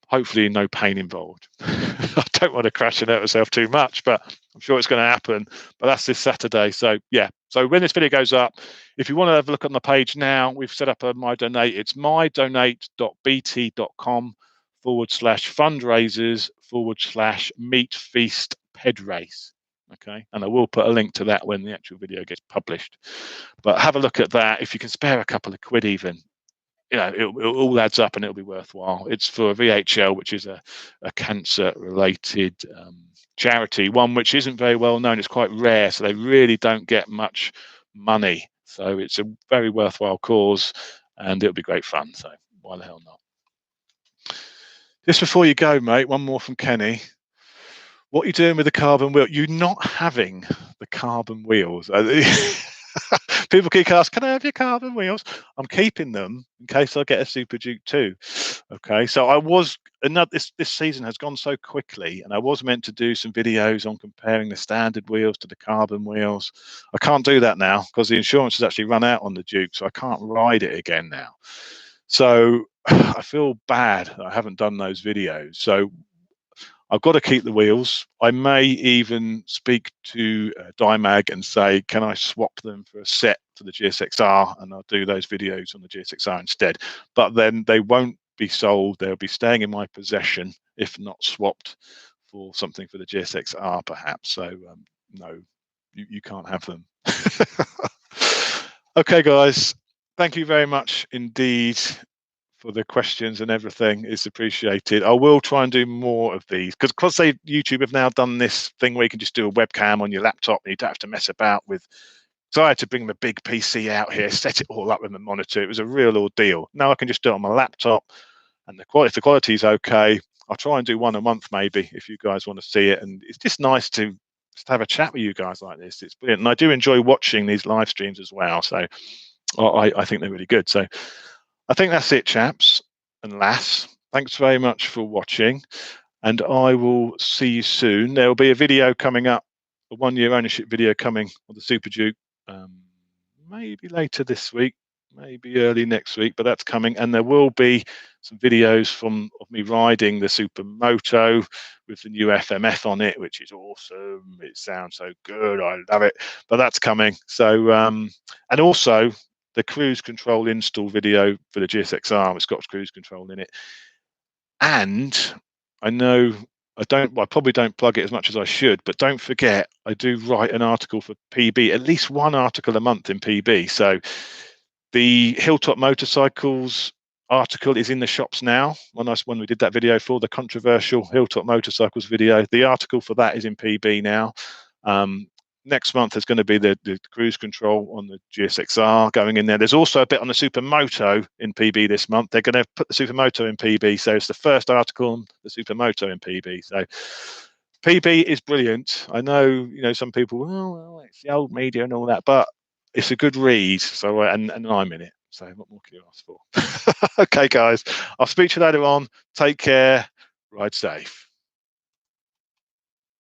Hopefully no pain involved. I don't want to crash and hurt myself too much, but I'm sure it's going to happen. But that's this Saturday. So yeah. So when this video goes up, if you want to have a look on the page now, we've set up a My Donate. It's mydonate.bt.com/fundraisers/meat feast ped race. Okay. And I will put a link to that when the actual video gets published. But have a look at that. If you can spare a couple of quid even, you know, it all adds up and it'll be worthwhile. It's for VHL, which is a cancer-related charity, one which isn't very well known. It's quite rare, so they really don't get much money. So it's a very worthwhile cause, and it'll be great fun. So why the hell not? Just before you go, mate, one more from Kenny. What are you doing with the carbon wheel? You're not having the carbon wheels. People keep asking, can I have your carbon wheels? I'm keeping them in case I get a Super Duke 2. Okay, so I was, this season has gone so quickly, and I was meant to do some videos on comparing the standard wheels to the carbon wheels. I can't do that now because the insurance has actually run out on the Duke, so I can't ride it again now. So I feel bad that I haven't done those videos. So I've got to keep the wheels. I may even speak to Dymag and say, can I swap them for a set for the GSXR? And I'll do those videos on the GSXR instead. But then they won't be sold. They'll be staying in my possession, if not swapped for something for the GSXR, perhaps. So no, you can't have them. Okay, guys. Thank you very much indeed for the questions and everything. Is appreciated. I will try and do more of these because they YouTube have now done this thing where you can just do a webcam on your laptop and you don't have to mess about with. So I had to bring the big PC out here, set it all up with the monitor. It was a real ordeal. Now I can just do it on my laptop, and if the quality is okay, I'll try and do one a month maybe if you guys want to see it. And it's just nice to just have a chat with you guys like this. It's brilliant, and I do enjoy watching these live streams as well. So I think they're really good. So I think that's it, chaps and lass. Thanks very much for watching, and I will see you soon. There will be a video coming up, a 1-year ownership video coming on the Super Duke, maybe later this week, maybe early next week, but that's coming. And there will be some videos of me riding the Supermoto with the new FMF on it, which is awesome. It sounds so good. I love it. But that's coming. So, and also the cruise control install video for the GSXR with Scotch cruise control in it. And I know I probably don't plug it as much as I should, but don't forget, I do write an article for PB, at least one article a month in PB. So the Hilltop Motorcycles article is in the shops now. When we did that video for the controversial Hilltop Motorcycles video, the article for that is in PB now. Next month there's going to be the cruise control on the GSXR going in there. There's also a bit on the Supermoto in PB this month. They're going to put the Supermoto in PB, so it's the first article on the Supermoto in PB. So PB is brilliant. I know, some people, well, it's the old media and all that, but it's a good read. So and I'm in it. So what more can you ask for? Okay, guys, I'll speak to you later on. Take care. Ride safe.